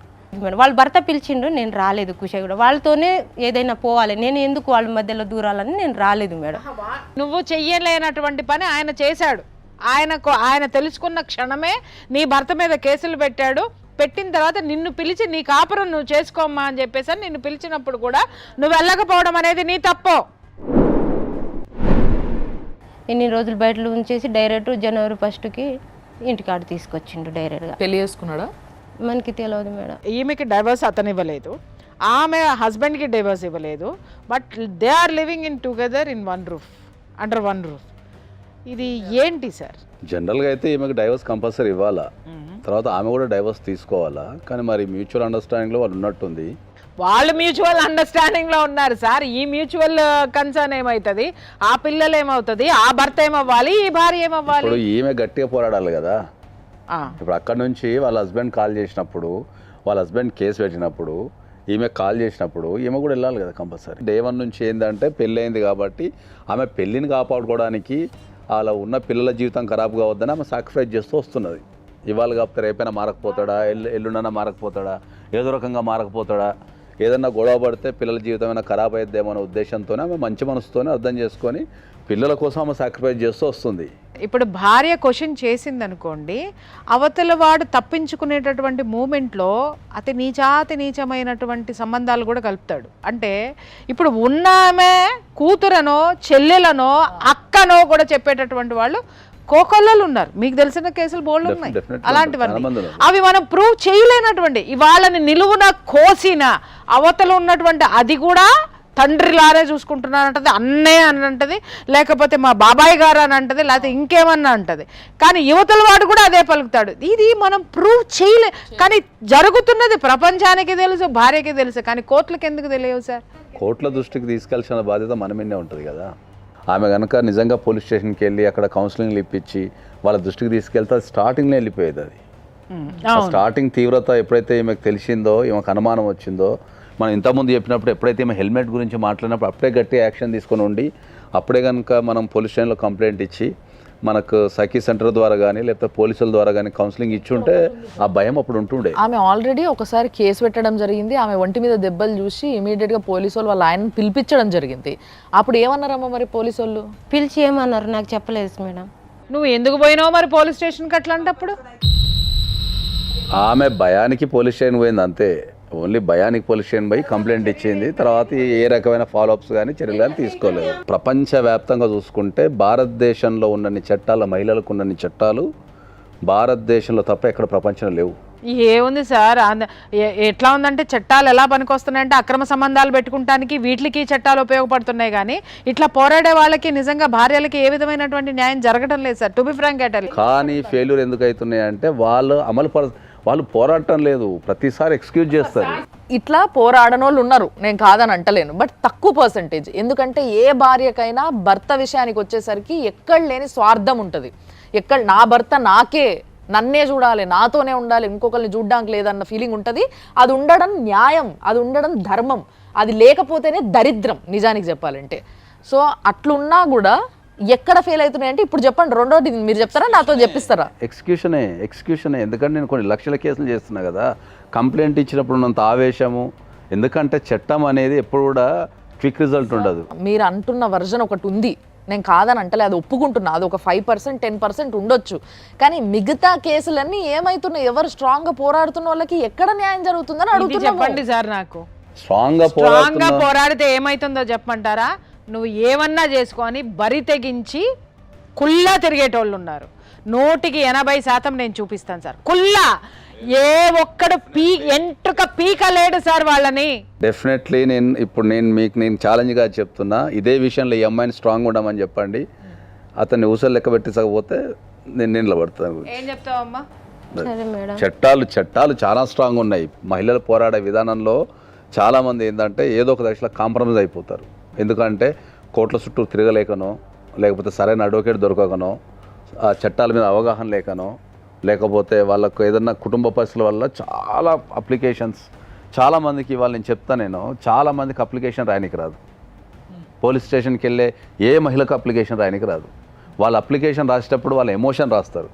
మేడం. వాళ్ళ భర్త పిలిచిండ్రు, నేను రాలేదు. కుషాయిగూడ వాళ్ళతోనే ఏదైనా పోవాలి, నేను ఎందుకు వాళ్ళ మధ్యలో దూరాలని నేను రాలేదు మేడం. నువ్వు చెయ్యలేనటువంటి పని ఆయన చేశాడు. ఆయన తెలుసుకున్న క్షణమే నీ భర్త మీద కేసులు పెట్టాడు. పెట్టిన తర్వాత నిన్ను పిలిచి నీ కాపురం నువ్వు చేసుకోమ్మా అని చెప్పేసి నిన్ను పిలిచినప్పుడు కూడా నువ్వు వెళ్ళకపోవడం అనేది నీ తప్పు. ఇన్ని రోజులు బయటలో ఉంచేసి డైరెక్ట్ జనవరి 1కి ఇంటికాడ తీసుకొచ్చిండు డైరెక్ట్గా. పెళ్లి చేసుకున్నాడా? మనకి తెలియదు మేడం. ఈమెకి డైవర్స్ అతను ఇవ్వలేదు, ఆమె హస్బెండ్కి డైవర్స్ ఇవ్వలేదు. But they are living in together in one roof, under one roof. ఇది ఏంటి సార్? జనరల్గా అయితే ఈమెకి డైవర్స్ కంపల్సరీ ఇవ్వాలా, తర్వాత ఆమె కూడా డైవర్స్ తీసుకోవాలా. కానీ మరి మ్యూచువల్ అండర్స్టాండింగ్లో వాళ్ళు ఉన్నట్టుంది. వాళ్ళు మ్యూచువల్ అండర్స్టాండింగ్ లో ఉన్నారు సార్. ఈ మ్యూచువల్ కన్సర్న్ ఏమవుతుంది, ఆ పిల్లలు ఏమవుతుంది, ఆ భర్త ఏమవ్వాలి, ఈ భార్య ఏమవ్వాలి? ఇప్పుడు ఈమె గట్టిగా పోరాడాలి కదా. ఇప్పుడు అక్కడ నుంచి వాళ్ళ హస్బెండ్ కాల్ చేసినప్పుడు, వాళ్ళ హస్బెండ్ కేసు పెట్టినప్పుడు, ఈమె కాల్ చేసినప్పుడు ఈమె కూడా వెళ్ళాలి కదా కంపల్సరీ. డే 1 నుంచి ఏంటంటే పెళ్ళి అయింది కాబట్టి ఆమె పెళ్ళిని కాపాడుకోవడానికి అలా ఉన్న పిల్లల జీవితం ఖరాబ్ కావద్దని ఆమె సాక్రిఫైస్ చేస్తూ వస్తున్నది. ఇవాళ కాకపోతే రేపైనా మారకపోతాడా, ఎల్లుండైనా మారకపోతాడా, ఏదో రకంగా మారకపోతాడా, ఏదన్నా గొడవ పడితే పిల్లల జీవితమైనా ఖరాబ్ అయిద్దేమో అనే ఉద్దేశంతోనే ఆమె మంచి మనసుతోనే అర్థం చేసుకొని పిల్లల కోసం ఆమె సాక్రిఫైస్ చేస్తూ వస్తుంది. ఇప్పుడు భార్య క్వశ్చన్ చేసింది అనుకోండి, అవతల వాడు తప్పించుకునేటటువంటి మూమెంట్లో అతి నీచమైనటువంటి సంబంధాలు కూడా కలుపుతాడు. అంటే ఇప్పుడు ఉన్నామే కూతురనో చెల్లెలనో అక్కనో కూడా చెప్పేటటువంటి వాళ్ళు కోకొల్లలు ఉన్నారు. మీకు తెలిసిన కేసులు బోల్డ్ ఉన్నాయి అలాంటివన్నీ. అవి మనం ప్రూవ్ చేయలేనటువంటి, వాళ్ళని నిలువున కోసిన అవతల ఉన్నటువంటి అది కూడా తండ్రిలానే చూసుకుంటున్నానంటది, అన్నయ్య అని అంటది, లేకపోతే మా బాబాయ్ గారు అని అంటది, లేకపోతే ఇంకేమన్నా అంటది. కానీ యువతల వాడు కూడా అదే పలుకుతాడు. ఇది మనం ప్రూవ్ చేయలే. కానీ జరుగుతున్నది ప్రపంచానికి తెలుసు, భార్యకి తెలుసు, కానీ కోర్టులకు ఎందుకు తెలియవు సార్? కోర్టుల దృష్టికి తీసుకెళ్లాల్సిన బాధ్యత మన మీదే ఉంటుంది కదా. ఆమె కనుక నిజంగా పోలీస్ స్టేషన్కి వెళ్ళి అక్కడ కౌన్సిలింగ్లు ఇప్పించి వాళ్ళ దృష్టికి తీసుకెళ్తే అది స్టార్టింగ్లో వెళ్ళిపోయేది. అది స్టార్టింగ్ తీవ్రత ఎప్పుడైతే ఈమెకు తెలిసిందో, ఈమెకు అనుమానం వచ్చిందో, మనం ఇంతకుముందు చెప్పినప్పుడు ఎప్పుడైతే ఈమె హెల్మెట్ గురించి మాట్లాడినప్పుడు అప్పుడే గట్టి యాక్షన్ తీసుకొని ఉండి అప్పుడే కనుక మనం పోలీస్ స్టేషన్లో కంప్లైంట్ ఇచ్చి మనకు సఖీ సెంటర్ ద్వారా కానీ లేకపోతే పోలీసుల ద్వారా కానీ కౌన్సిలింగ్ ఇచ్చుంటే ఆ భయం అప్పుడు ఉంటుండే. ఆమె ఆల్రెడీ ఒకసారి కేసు పెట్టడం జరిగింది. ఆమె ఒంటి మీద దెబ్బలు చూసి ఇమీడియట్గా పోలీసు వాళ్ళు వాళ్ళ ఆయనను పిలిపించడం జరిగింది. అప్పుడు ఏమన్నారమ్మా మరి పోలీసు వాళ్ళు? పిలిచి ఏమన్నారు నాకు చెప్పలేదు మేడం. నువ్వు ఎందుకు పోయినావు మరి పోలీస్ స్టేషన్కి అట్లాంటప్పుడు? ఆమె భయానికి పోలీస్ స్టేషన్ పోయింది అంతే. ఓన్లీ భయానికి పోలీస్ స్టేషన్ పోయి కంప్లైంట్ ఇచ్చింది. తర్వాత ఏ రకమైన ఫాలోఅప్స్ కానీ చర్యలు కానీ తీసుకోలేదు. ప్రపంచవ్యాప్తంగా చూసుకుంటే భారతదేశంలో ఉన్నన్ని చట్టాలు, మహిళలకు ఉన్నన్ని చట్టాలు భారతదేశంలో తప్ప ఎక్కడ ప్రపంచంలో లేవు. ఏముంది సార్, ఎట్లా ఉందంటే చట్టాలు ఎలా పనికొస్తున్నాయంటే అక్రమ సంబంధాలు పెట్టుకుంటానికి వీటికి చట్టాలు ఉపయోగపడుతున్నాయి. కానీ ఇట్లా పోరాడే వాళ్ళకి నిజంగా భార్యలకి ఏ విధమైనటువంటి న్యాయం జరగడం లేదు సార్, టు బి ఫ్రాంక్. కానీ ఫెయిల్యూర్ ఎందుకు అవుతున్నాయి అంటే వాళ్ళు పోరాటం లేదు, ప్రతిసారి ఎక్స్క్యూజ్ చేస్తారు. ఇట్లా పోరాడనోళ్ళు ఉన్నారు, నేను కాదని అంటలేను, బట్ తక్కువ పర్సంటేజ్. ఎందుకంటే ఏ భార్యకైనా భర్త విషయానికి వచ్చేసరికి ఎక్కడ లేని స్వార్థం ఉంటుంది. ఎక్కడ నా భర్త నాకే, నన్నే చూడాలి, నాతోనే ఉండాలి, ఇంకొకరిని చూడడానికి లేదన్న ఫీలింగ్ ఉంటుంది. అది ఉండడం న్యాయం, అది ఉండడం ధర్మం. అది లేకపోతేనే దరిద్రం నిజానికి చెప్పాలంటే. సో అట్లున్నా కూడా ఎక్కడ ఫెయిల్ అవుతున్నాయి అంటే ఇప్పుడు చెప్పండి. రెండోది మీరు చెప్తారా, నాతో చెప్పిస్తారా? ఎక్స్క్యూషనే. ఎందుకంటే నేను కొన్ని లక్షల కేసులు చేస్తున్నా కదా. కంప్లైంట్ ఇచ్చినప్పుడు ఉన్నంత ఆవేశము, ఎందుకంటే చట్టం అనేది ఎప్పుడు కూడా క్విక్ రిజల్ట్ ఉండదు. మీరు అంటున్న వర్జన్ ఒకటి ఉంది, నేను కాదని అంటలే, అది ఒప్పుకుంటున్నా. అది ఒక 5% 10% ఉండొచ్చు. కానీ మిగతా కేసులన్నీ ఏమవుతున్నాయి? ఎవరు స్ట్రాంగ్ గా పోరాడుతున్న వాళ్ళకి ఎక్కడ న్యాయం జరుగుతుందని అడుగుతున్నా. చెప్పండి సార్, నాకు స్ట్రాంగ్ గా పోరాడితే ఏమైతుందో చెప్పమంటారా? నువ్వు ఏమన్నా చేసుకొని బరి తెగించి కుల్లా తిరిగేటోళ్ళు ఉన్నారు. 100% నేను చూపిస్తాను సార్. కుల్లా ఏ ఒక్కడు ఎంట్రుక పీకలేడు సార్ వాళ్ళని. డెఫినెట్లీ నేను ఛాలెంజ్గా చెప్తున్నా, ఇదే విషయంలో ఈ అమ్మాయిని స్ట్రాంగ్ ఉండమని చెప్పండి. అతన్ని ఊసలు లెక్క పెట్టించకపోతే నేను నిలబడతాను. ఏం చెప్తావమ్మా? సరే మేడం. చట్టాలు చాలా స్ట్రాంగ్ ఉన్నాయి. మహిళలు పోరాడే విధానంలో చాలామంది ఏంటంటే ఏదో ఒక దశలో కాంప్రమైజ్ అయిపోతారు. ఎందుకంటే కోర్టుల చుట్టూ తిరగలేకనో, లేకపోతే సరైన అడ్వకేట్ దొరకకనో, ఆ చట్టాల మీద అవగాహన లేకనో, లేకపోతే వాళ్ళకు ఏదన్నా కుటుంబ పరిస్థితుల వల్ల చాలా అప్లికేషన్స్, చాలామందికి ఇవాళ నేను చెప్తాను, చాలామందికి అప్లికేషన్ రాయనికి రాదు. పోలీస్ స్టేషన్కి వెళ్ళే ఏ మహిళకు అప్లికేషన్ రాయనికి రాదు. వాళ్ళ అప్లికేషన్ రాసేటప్పుడు వాళ్ళ ఎమోషన్ రాస్తారు,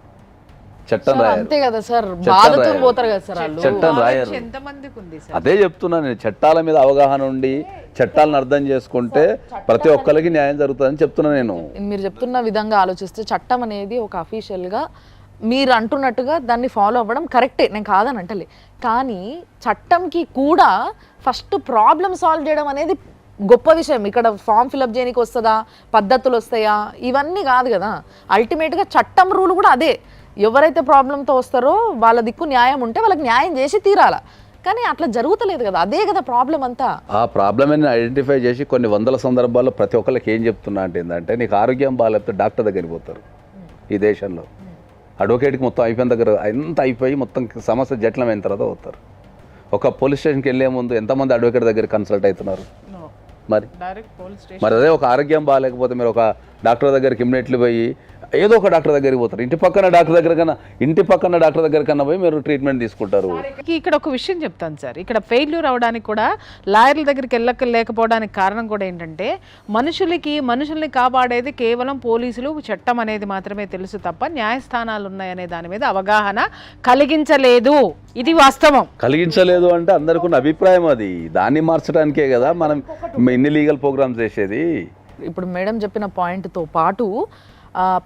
చట్టం రాయరు. అంతే కదా సార్, బాధతో పోతారు కదా సార్ వాళ్ళు. చట్టం రాయరు. ఎంతమందికి ఉంది సార్? అదే చెప్తున్నాను నేను, చట్టాల మీద అవగాహన ఉండి చట్టాలను అర్థం చేసుకుంటే ప్రతి ఒక్కరికి న్యాయం జరుగుతుందని చెప్తున్నాను నేను. మీరు చెప్తున్న విధంగా ఆలోచిస్తే చట్టం అనేది ఒక అఫీషియల్గా మీరు అంటున్నట్టుగా దాన్ని ఫాలో అవ్వడం కరెక్టే, నేను కాదని అంటలే. కానీ చట్టంకి కూడా ఫస్ట్ ప్రాబ్లం సాల్వ్ చేయడం అనేది గొప్ప విషయం. ఇక్కడ ఫామ్ ఫిలప్ చేయడానికి వస్తుందా, పద్ధతులు వస్తాయా, ఇవన్నీ కాదు కదా. అల్టిమేట్గా చట్టం రూల్ కూడా అదే. ఎవరైతే ప్రాబ్లంతో వస్తారో వాళ్ళ దిక్కు న్యాయం ఉంటే వాళ్ళకి న్యాయం చేసి తీరాల. కానీ అట్లా జరుగుతలేదు కదా, అదే కదా ప్రాబ్లం అంతా. ఆ ప్రాబ్లమ్ని ఐడెంటిఫై చేసి కొన్ని వందల సందర్భాల్లో ప్రతి ఒక్కరికి ఏం చెప్తున్నా అంటే ఏంటంటే, నీకు ఆరోగ్యం బాగాలేకపోతే డాక్టర్ దగ్గరికి పోతారు ఈ దేశంలో. అడ్వకేట్కి మొత్తం అయిపోయిన దగ్గర ఎంత అయిపోయి మొత్తం సమస్య జటిలమైన తర్వాత పోతారు. ఒక పోలీస్ స్టేషన్కి వెళ్ళే ముందు ఎంతమంది అడ్వకేట్ దగ్గర కన్సల్ట్ అవుతున్నారు? మరి అదే ఒక ఆరోగ్యం బాగాలేకపోతే మీరు ఒక డాక్టర్ దగ్గరికి ఇమ్మీడియట్లీ పోయి ఏదో ఒక డాక్టర్ దగ్గరికి పోతారు. ఇంటి పక్కన డాక్టర్ దగ్గర కన్నా పోయి మీరు ట్రీట్మెంట్ తీసుకుంటారు. ఇక్కడ ఒక విషయం చెప్తాను సార్, ఇక్కడ ఫెయిల్యూర్ అవడానికి కూడా లాయర్ల దగ్గరికి లేకపోవడానికి కారణం కూడా ఏంటంటే, మనుషుల్ని కాపాడేది కేవలం పోలీసులు, చట్టం అనేది మాత్రమే తెలుసు తప్ప న్యాయస్థానాలు ఉన్నాయనే దాని మీద అవగాహన కలిగించలేదు. ఇది వాస్తవం. కలిగించలేదు అంటే అందరికీ ఉన్న అభిప్రాయం అది. దాన్ని మార్చడానికే కదా మనం ఇన్ని లీగల్ ప్రోగ్రామ్స్ చేసేది. ఇప్పుడు మేడం చెప్పిన పాయింట్తో పాటు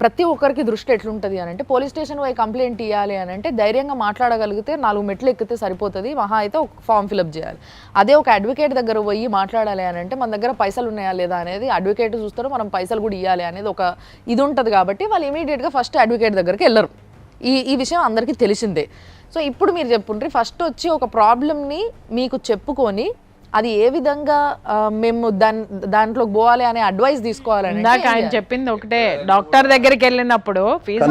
ప్రతి ఒక్కరికి దృష్టి ఎట్లుంటుంది అని అంటే, పోలీస్ స్టేషన్ పోయి కంప్లైంట్ ఇవ్వాలి అని అంటే ధైర్యంగా మాట్లాడగలిగితే 4 మెట్లు ఎక్కితే సరిపోతుంది, మహా అయితే ఒక ఫామ్ ఫిలప్ చేయాలి. అదే ఒక అడ్వకేట్ దగ్గర పోయి మాట్లాడాలి అని అంటే మన దగ్గర పైసలు ఉన్నాయా లేదా అనేది అడ్వకేట్ చూస్తారు, మనం పైసలు కూడా ఇవ్వాలి అనేది ఒక ఇది ఉంటుంది. కాబట్టి వాళ్ళు ఇమీడియట్గా ఫస్ట్ అడ్వకేట్ దగ్గరికి వెళ్ళరు. ఈ విషయం అందరికీ తెలిసిందే. సో ఇప్పుడు మీరు చెప్పుండ్రి, ఫస్ట్ వచ్చి ఒక ప్రాబ్లమ్ని మీకు చెప్పుకొని అది ఏ విధంగా మేము దాంట్లోకి పోవాలి అనే అడ్వైస్ తీసుకోవాలని. ఆయన చెప్పింది ఒకటే, డాక్టర్ దగ్గరికి వెళ్ళినప్పుడు ఫీజు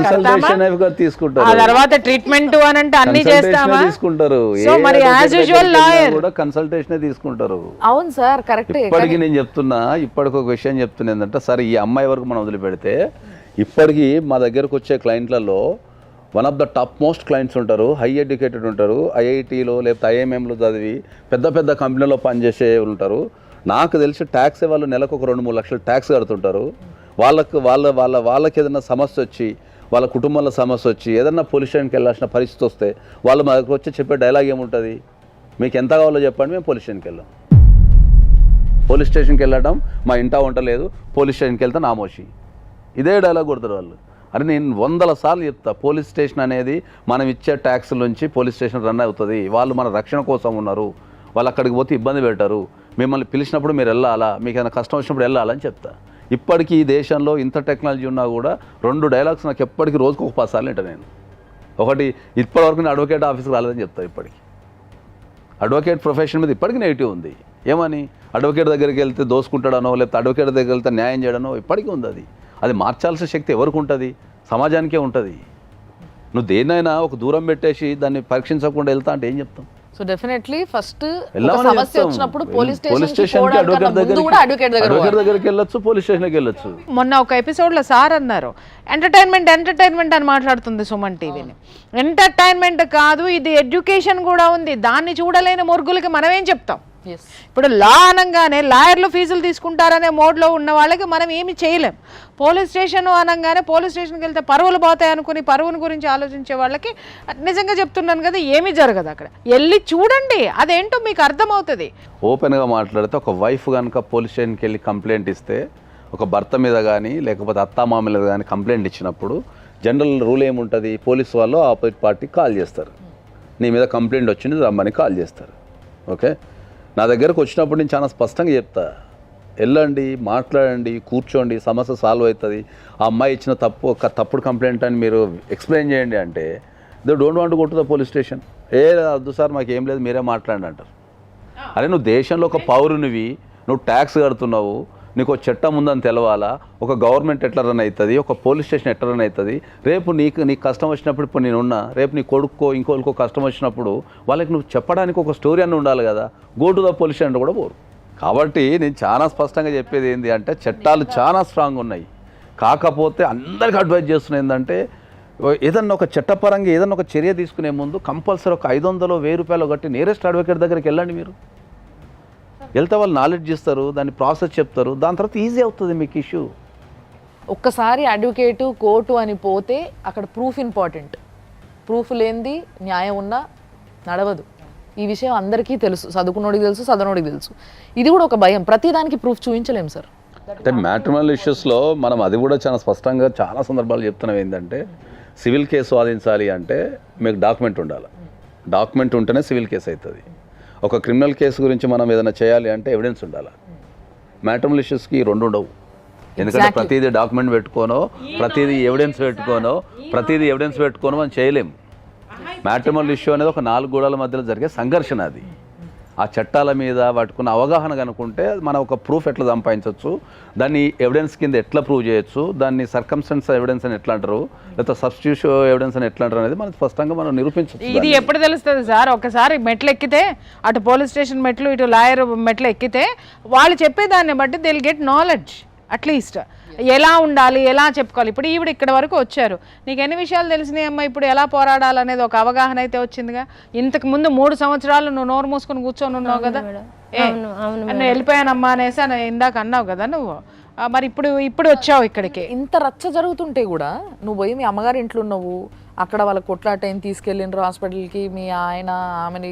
తీసుకుంటారు, ఆ తర్వాత ట్రీట్మెంట్ అని అంటే అన్ని చేస్తామా తీసుకుంటారు. సో మరి యాజ్ యూజువల్ లాయర్ కూడా కన్సల్టేషన్ తీసుకుంటారు. అవును సార్, కరెక్టే. ఇప్పటికి నేను చెప్తున్నా, ఇప్పటికి ఒక విషయం చెప్తున్నా ఏంటంటే, సరే ఈ అమ్మాయి వరకు మనం వదిలిపెడితే, ఇప్పటికీ మా దగ్గరకు వచ్చే క్లయింట్లలో one of the top most clients ఉంటారు, హై ఎడ్యుకేటెడ్ ఉంటారు, ఐఐటీలో లేకపోతే ఐఎంఎంలో చదివి పెద్ద కంపెనీలో పనిచేసే ఉంటారు. నాకు తెలిసి ట్యాక్స్ వాళ్ళు నెలకు ఒక 2-3 లక్షలు ట్యాక్స్ కడుతుంటారు. వాళ్ళకి ఏదైనా సమస్య వచ్చి, వాళ్ళ కుటుంబంలో సమస్య వచ్చి, ఏదన్నా పోలీస్ స్టేషన్కి వెళ్ళాల్సిన పరిస్థితి వస్తే వాళ్ళు మా దగ్గర వచ్చి చెప్పే డైలాగ్ ఏముంటుంది, మీకు ఎంత కావాలో చెప్పండి, మేము పోలీస్ స్టేషన్కి వెళ్ళాం. పోలీస్ స్టేషన్కి వెళ్ళడం మా ఇంటా ఉండలేదు, పోలీస్ స్టేషన్కి వెళ్తే నామోషి, ఇదే డైలాగ్ కొడతారు వాళ్ళు. అరే నేను 100 సార్లు చెప్తా, పోలీస్ స్టేషన్ అనేది మనం ఇచ్చే ట్యాక్స్ నుంచి పోలీస్ స్టేషన్ రన్ అవుతుంది. వాళ్ళు మన రక్షణ కోసం ఉన్నారు, వాళ్ళు అక్కడికి పోతే ఇబ్బంది పెట్టారు, మిమ్మల్ని పిలిచినప్పుడు మీరు వెళ్ళాలా, మీకు ఏదైనా కష్టం వచ్చినప్పుడు వెళ్ళాలని చెప్తా. ఇప్పటికీ ఈ దేశంలో ఇంత టెక్నాలజీ ఉన్నా కూడా 2 డైలాగ్స్ నాకు ఎప్పటికీ రోజుకు ఒక 10 సార్లు వింటా నేను. ఒకటి, ఇప్పటివరకు నేను అడ్వకేట్ ఆఫీస్కి రాలేదని చెప్తా. ఇప్పటికి అడ్వకేట్ ప్రొఫెషన్ మీద ఇప్పటికీ నెగిటివ్ ఉంది. ఏమని, అడ్వకేట్ దగ్గరికి వెళ్తే దోసుకుంటాడనో, లేకపోతే అడ్వకేట్ దగ్గరికి వెళ్తే న్యాయం చేయడనో ఇప్పటికీ ఉంది. అది మార్చాల్సిన శక్తి ఎవరికి ఉంటుంది? సమాజానికే ఉంటుంది. నువ్వు దేన్నైనా ఒక దూరం పెట్టేసి దాన్ని పరీక్షించకుండా వెళ్తా అంటే ఏం చెప్తాం? సో డెఫినెట్లీ ఫస్ట్ వెళ్ళమని సమస్య చెప్తాం. వచ్చినప్పుడు పోలీస్ పోలీస్ స్టేషన్ స్టేషన్కి అడ్వకేట్ అడ్వకేట్ దగ్గరికి వెళ్ళొచ్చు, పోలీస్ స్టేషన్కి వెళ్ళొచ్చు. మొన్న ఒక ఎపిసోడ్లో సార్ అన్నారు ఎంటర్టైన్మెంట్ అని మాట్లాడుతుంది సుమన్ టీవీని. ఎంటర్టైన్మెంట్ కాదు, ఇది ఎడ్యుకేషన్ కూడా ఉంది. దాన్ని చూడలేని మురుగులకి మనం ఏం చెప్తాం? ఇప్పుడు లా అనగానే లాయర్లు ఫీజులు తీసుకుంటారనే మోడ్లో ఉన్న వాళ్ళకి మనం ఏమి చేయలేం. పోలీస్ స్టేషన్ అనగానే పోలీస్ స్టేషన్కి వెళ్తే పరువులు పోతాయి అనుకుని పరువుని గురించి ఆలోచించే వాళ్ళకి నిజంగా చెప్తున్నాను కదా, ఏమీ జరగదు. అక్కడ వెళ్ళి చూడండి, అదేంటో మీకు అర్థమవుతుంది. ఓపెన్గా మాట్లాడితే ఒక వైఫ్ కనుక పోలీస్ స్టేషన్కి వెళ్ళి కంప్లైంట్ ఇస్తే, ఒక భర్త మీద కానీ లేకపోతే అత్తామామ మీద కానీ కంప్లైంట్ ఇచ్చినప్పుడు జనరల్ రూల్ ఏముంటుంది? పోలీస్ వాళ్ళు ఆపోజిట్ పార్టీకి కాల్ చేస్తారు, నీ మీద కంప్లైంట్ వచ్చింది రమ్మని కాల్ చేస్తారు. ఓకే, నా దగ్గరకు వచ్చినప్పుడు నేను చాలా స్పష్టంగా చెప్తా, వెళ్ళండి, మాట్లాడండి, కూర్చోండి, సమస్య సాల్వ్ అవుతుంది. ఆ అమ్మాయి ఇచ్చిన తప్పుడు కంప్లైంట్ అని మీరు ఎక్స్ప్లెయిన్ చేయండి అంటే they don't want go to the police station. వద్దు సార్ మాకు ఏం లేదు, మీరే మాట్లాడండి అంటారు. అరే నువ్వు దేశంలో ఒక పౌరునివి, నువ్వు ట్యాక్స్ కడుతున్నావు, నీకు ఒక చట్టం ఉందని తెలవాలా, ఒక గవర్నమెంట్ ఎట్లా రన్ అవుతుంది, ఒక పోలీస్ స్టేషన్ ఎట్లా రన్ అవుతుంది. రేపు నీకు కష్టం వచ్చినప్పుడు, ఇప్పుడు నేనున్నా, రేపు నీ కొడుకో ఇంకోళ్ళకో కష్టం వచ్చినప్పుడు వాళ్ళకి నువ్వు చెప్పడానికి ఒక స్టోరీ అన్న ఉండాలి కదా. Go to the police station కూడా పోరు. కాబట్టి నేను చాలా స్పష్టంగా చెప్పేది ఏంటి అంటే, చట్టాలు చాలా స్ట్రాంగ్ ఉన్నాయి. కాకపోతే అందరికీ అడ్వైజ్ చేస్తున్నా ఏంటంటే, ఏదన్నా ఒక చట్టపరంగా ఏదన్నా ఒక చర్య తీసుకునే ముందు కంపల్సరీ ఒక 500 1000 రూపాయలు కట్టి నియరెస్ట్ అడ్వకేట్ దగ్గరికి వెళ్ళండి. మీరు వెళ్తే వాళ్ళు నాలెడ్జ్ ఇస్తారు, దాన్ని ప్రాసెస్ చెప్తారు, దాని తర్వాత ఈజీ అవుతుంది మీకు ఇష్యూ. ఒక్కసారి అడ్వకేటు కోర్టు అని పోతే అక్కడ ప్రూఫ్ ఇంపార్టెంట్. ప్రూఫ్ లేనిది న్యాయం ఉన్నా నడవదు. ఈ విషయం అందరికీ తెలుసు, చదువుకున్నోడికి తెలుసు, చదవనోడికి తెలుసు. ఇది కూడా ఒక భయం, ప్రతిదానికి ప్రూఫ్ చూపించలేము సార్. అంటే మ్యాట్రిమోనియల్ ఇష్యూస్లో మనం అది కూడా చాలా స్పష్టంగా చాలా సందర్భాలు చెప్తున్నాం. ఏంటంటే సివిల్ కేసు వాదించాలి అంటే మీకు డాక్యుమెంట్ ఉండాలి. డాక్యుమెంట్ ఉంటేనే సివిల్ కేసు అవుతుంది. ఒక క్రిమినల్ కేసు గురించి మనం ఏదైనా చేయాలి అంటే ఎవిడెన్స్ ఉండాలి. మ్యాట్రిమోనియల్ ఇష్యూస్కి రెండు ఉండవు. ఎందుకంటే ప్రతిదీ డాక్యుమెంట్ పెట్టుకోనో, ప్రతిదీ ఎవిడెన్స్ పెట్టుకోనో మనం చేయలేం. మ్యాట్రిమోనియల్ ఇష్యూ అనేది ఒక 4 గోడల మధ్యలో జరిగే సంఘర్షణ. అది ఆ చట్టాల మీద వాటికున్న అవగాహన కనుకుంటే మనం ఒక ప్రూఫ్ ఎట్లా సంపాదించవచ్చు, దాన్ని ఎవిడెన్స్ కింద ఎట్లా ప్రూవ్ చేయొచ్చు, దాన్ని సర్కమ్స్టెన్స్ ఎవిడెన్స్ అని ఎట్లా అంటారు, లేకపోతే సబ్స్టిట్యూషన్ ఎవిడెన్స్ అని ఎట్లా అంటారు అనేది మనం స్పష్టంగా మనం నిరూపించవచ్చు. ఇది ఎప్పుడు తెలుస్తుంది సార్? ఒకసారి మెట్లు ఎక్కితే, అటు పోలీస్ స్టేషన్ మెట్లు ఇటు లాయర్ మెట్లు ఎక్కితే వాళ్ళు చెప్పేదాన్ని బట్టి దిల్ గెట్ నాలెడ్జ్. అట్లీస్ట్ ఎలా ఉండాలి, ఎలా చెప్పుకోవాలి. ఇప్పుడు ఈవిడ ఇక్కడ వరకు వచ్చారు, నీకు ఎన్ని విషయాలు తెలిసినాయి అమ్మా, ఇప్పుడు ఎలా పోరాడాలనేది ఒక అవగాహన అయితే వచ్చిందిగా. ఇంతకు ముందు 3 సంవత్సరాలు నువ్వు నోరు మూసుకొని కూర్చొని ఉన్నావు కదా, నేను వెళ్ళిపోయానమ్మా అనేసి ఇందాక అన్నావు కదా నువ్వు. మరి ఇప్పుడు వచ్చావు ఇక్కడికి. ఇంత రచ్చ జరుగుతుంటే కూడా నువ్వు పోయి మీ అమ్మగారి ఇంట్లో ఉన్నావు, అక్కడ వాళ్ళ కొట్లాట ఏం తీసుకెళ్ళిండ్రు హాస్పిటల్కి, మీ ఆయన ఆమెని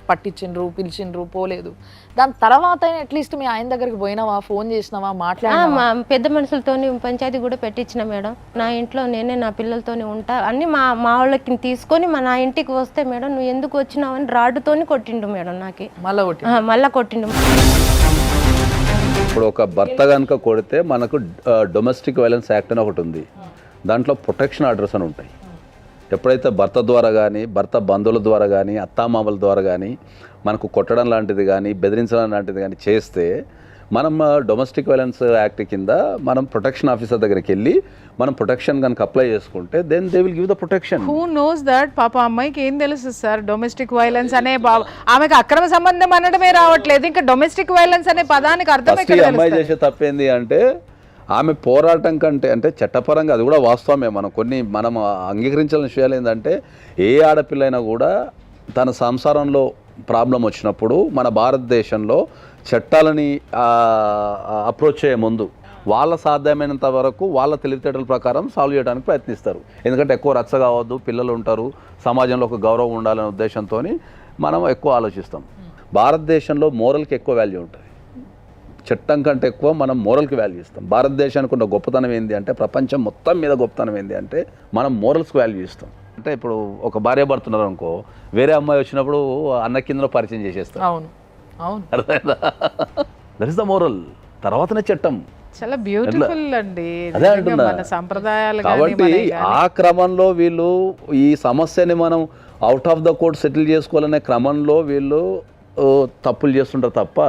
పట్టించిండ్రు, పిలిచిండ్రు, పోలేదు. దాని తర్వాత అట్లీస్ట్ మీ ఆయన దగ్గరికి పోయినావా, ఫోన్ చేసినావా, మాట్లాడినా? పెద్ద మనుషులతో పంచాయతీ కూడా పెట్టించిన మేడం. నా ఇంట్లో నేనే నా పిల్లలతోనే ఉంటా అన్ని మా వాళ్ళకి తీసుకొని నా ఇంటికి వస్తే మేడం నువ్వు ఎందుకు వచ్చినావు అని రాడ్డుతోని కొట్టిండు మేడం. నాకు మళ్ళా కొట్టిండు. ఇప్పుడు ఒక భర్త కనుక కొడితే మనకు డొమెస్టిక్ వైలెన్స్ యాక్ట్ అని ఒకటి ఉంది. దాంట్లో ప్రొటెక్షన్ ఆర్డర్స్ అని ఉంటాయి. ఎప్పుడైతే భర్త ద్వారా కానీ, భర్త బంధువుల ద్వారా కానీ, అత్తామామల ద్వారా కానీ మనకు కొట్టడం లాంటిది కానీ, బెదిరించడం లాంటిది కానీ చేస్తే మనం డొమెస్టిక్ వైలెన్స్ యాక్ట్ కింద మనం ప్రొటెక్షన్ ఆఫీసర్ దగ్గరికి వెళ్ళి మనం ప్రొటెక్షన్ కనుక అప్లై చేసుకుంటే then they will give the protection. Who knows that? పాప అమ్మాయికి ఏం తెలుసు సార్ డొమెస్టిక్ వైలెన్స్ అనే ఆమెకు అక్రమ సంబంధం అనడమే రావట్లేదు, ఇంకా డొమెస్టిక్ వైలెన్స్ అనే పదానికి అర్థం ఎక్కడ? అమ్మాయి చేసే తప్పేంది అంటే ఆమె పోరాటం కంటే, అంటే చట్టపరంగా అది కూడా వాస్తవమే, మనం అంగీకరించాల్సిన విషయాలు ఏంటంటే ఏ ఆడపిల్లైనా కూడా తన సంసారంలో ప్రాబ్లం వచ్చినప్పుడు మన భారతదేశంలో చట్టాలని అప్రోచ్ చేయే ముందు వాళ్ళ సాధ్యమైనంత వరకు వాళ్ళ తెలివితేటల ప్రకారం సాల్వ్ చేయడానికి ప్రయత్నిస్తారు. ఎందుకంటే ఎక్కువ రచ్చ కావద్దు, పిల్లలు ఉంటారు, సమాజంలో ఒక గౌరవం ఉండాలనే ఉద్దేశంతో మనం ఎక్కువ ఆలోచిస్తాం. భారతదేశంలో మోరల్కి ఎక్కువ వాల్యూ ఉంటుంది, చట్టం కంటే ఎక్కువ మనం మోరల్కి వాల్యూ ఇస్తాం. భారతదేశానికి ఉన్న గొప్పతనం ఏంటి అంటే, ప్రపంచం మొత్తం మీద గొప్పతనం ఏంటి అంటే మనం మోరల్స్కి వాల్యూ ఇస్తాం. అంటే ఇప్పుడు ఒక భార్య భర్తున్నారు అనుకో, వేరే అమ్మాయి వచ్చినప్పుడు అన్న కిందలో పరిచయం చేసేస్తాం. అవును అవును, అర్థమైందా? That is the moral. తర్వాతనే చట్టం. చాలా బ్యూటిఫుల్ అండి. అదే అంటున్నా. సంప్రదాయాలు కాబట్టి ఆ క్రమంలో వీళ్ళు ఈ సమస్యని మనం out of the court settle చేసుకోవాలనే క్రమంలో వీళ్ళు తప్పులు చేస్తుంటారు తప్ప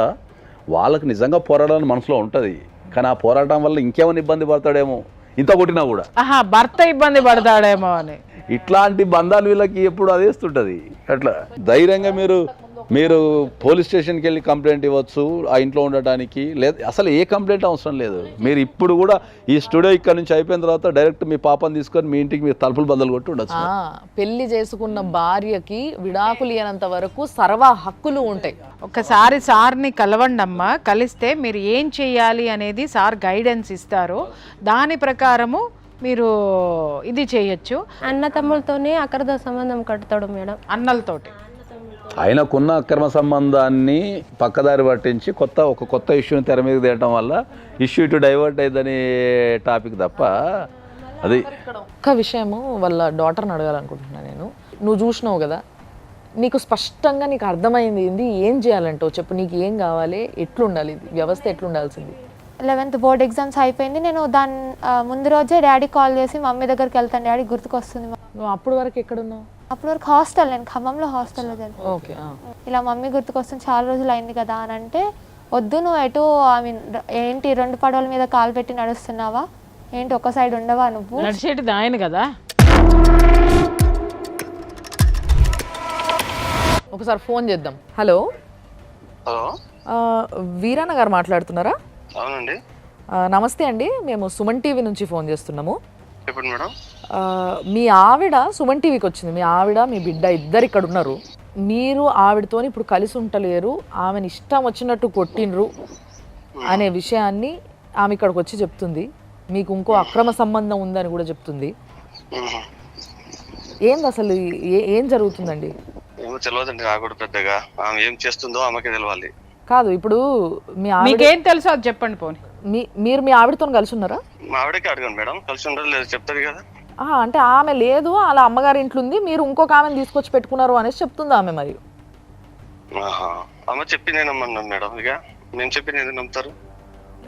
వాళ్ళకి నిజంగా పోరాడాలని మనసులో ఉంటుంది. కానీ ఆ పోరాటం వల్ల ఇంకేమైనా ఇబ్బంది పడతాడేమో, ఇంత కొట్టినా కూడా. ఆహా, భర్త ఇబ్బంది పడతాడేమో అని. ఇట్లాంటి బంధాలు వీళ్ళకి ఎప్పుడు అదేస్తుంటుంది. అట్లా ధైర్యంగా మీరు పోలీస్ స్టేషన్కి వెళ్ళి కంప్లైంట్ ఇవ్వచ్చు ఆ ఇంట్లో ఉండటానికి. లేదు అసలు ఏ కంప్లైంట్ అవసరం లేదు. మీరు ఇప్పుడు కూడా ఈ స్టూడియో ఇక్కడ నుంచి అయిపోయిన తర్వాత డైరెక్ట్ మీ పాపని తీసుకొని మీ ఇంటికి మీరు తలుపులు బద్దలు కొట్టి ఉండొచ్చు. పెళ్లి చేసుకున్న భార్యకి విడాకులు ఇయ్యనంత వరకు సర్వ హక్కులు ఉంటాయి. ఒకసారి సార్ని కలవండి అమ్మా, కలిస్తే మీరు ఏం చెయ్యాలి అనేది సార్ గైడెన్స్ ఇస్తారు. దాని ప్రకారము మీరు ఇది చేయొచ్చు. అన్న తమ్ములతోనే అక్రమ సంబంధం కడతాడు మేడం, అన్నలతోటి. ఆయనకున్న అక్రమ సంబంధాన్ని పక్కదారి పట్టించి ఒక కొత్త ఇష్యూని తెర మీద తేయటం వల్ల ఇష్యూ ఇటు డైవర్ట్ అయ్యిందనే టాపిక్ తప్ప అది. ఒక్క విషయము వాళ్ళ డాటర్ని అడగాలనుకుంటున్నాను నేను. నువ్వు చూసినావు కదా, నీకు స్పష్టంగా నీకు అర్థమైంది ఏంది, ఏం చేయాలంటావు చెప్పు. నీకు ఏం కావాలి, ఎట్లుండాలి, వ్యవస్థ ఎట్లుండాల్సింది? 11th బోర్డ్ ఎగ్జామ్స్ అయిపోయింది. నేను దాని ముందు రోజే డాడీ కాల్ చేసి మమ్మీ దగ్గరికి వెళ్తాను, డాడీ గుర్తుకొస్తుంది. నువ్వు అప్పుడు వరకు ఎక్కడున్నావు? అప్పటి వరకు హాస్టల్, నేను ఖమ్మంలో హాస్టల్లో చదివాను. ఓకే. ఇలా మమ్మీ గుర్తుకొస్తుంది, చాలా రోజులు అయింది కదా అని అంటే, వద్దు నువ్వు ఎటు ఏంటి 2 పడవల మీద కాలు పెట్టి నడుస్తున్నావా ఏంటి, ఒక సైడ్ ఉండవా నువ్వు? నడిచేటిది ఆయన కదా. ఒకసారి ఫోన్ చేద్దాం. హలో, వీరన్న గారు మాట్లాడుతున్నారా? అవునండి. నమస్తే అండి, మేము సుమన్ టీవీ నుంచి ఫోన్ చేస్తున్నాము. చెప్పండి మేడం. మీ ఆవిడ సుమన్ టీవీకి వచ్చింది. మీ ఆవిడ మీ బిడ్డ ఇద్దరు ఇక్కడ ఉన్నారు. మీరు ఆవిడతో ఇప్పుడు కలిసి ఉంటలేరు, ఆమెను ఇష్టం వచ్చినట్టు కొట్టినరు అనే విషయాన్ని ఆమె ఇక్కడికి వచ్చి చెప్తుంది. మీకు ఇంకో అక్రమ సంబంధం ఉందని కూడా చెప్తుంది. ఏంది అసలు ఏం జరుగుతుందండి? ఏమో తెలియదండి నాకు కూడా పెద్దగా. ఆమె ఏం చేస్తుందో ఆమెకే తెలియాలి. కాదు, ఇప్పుడు మీ ఆవిడ మీకేం తెలుసో అది చెప్పండి పోనీ. మీరు మీ ఆవిడతో కలిసి ఉన్నారా? మా ఆవిడకి అడగండి మేడం, కలిసి ఉండదు లేదు చెప్తారు కదా. అంటే ఆమె లేదు, అలా అమ్మగారి ఇంట్లో ఉంది, మీరు ఇంకొక ఆమెను తీసుకొచ్చి పెట్టుకున్నారు అనేసి చెప్తుంది ఆమె. మరి ఆమె చెప్పి నేను నమ్మన్నాను మేడం. ఇక నేను చెప్పి నేను నమ్ముతారు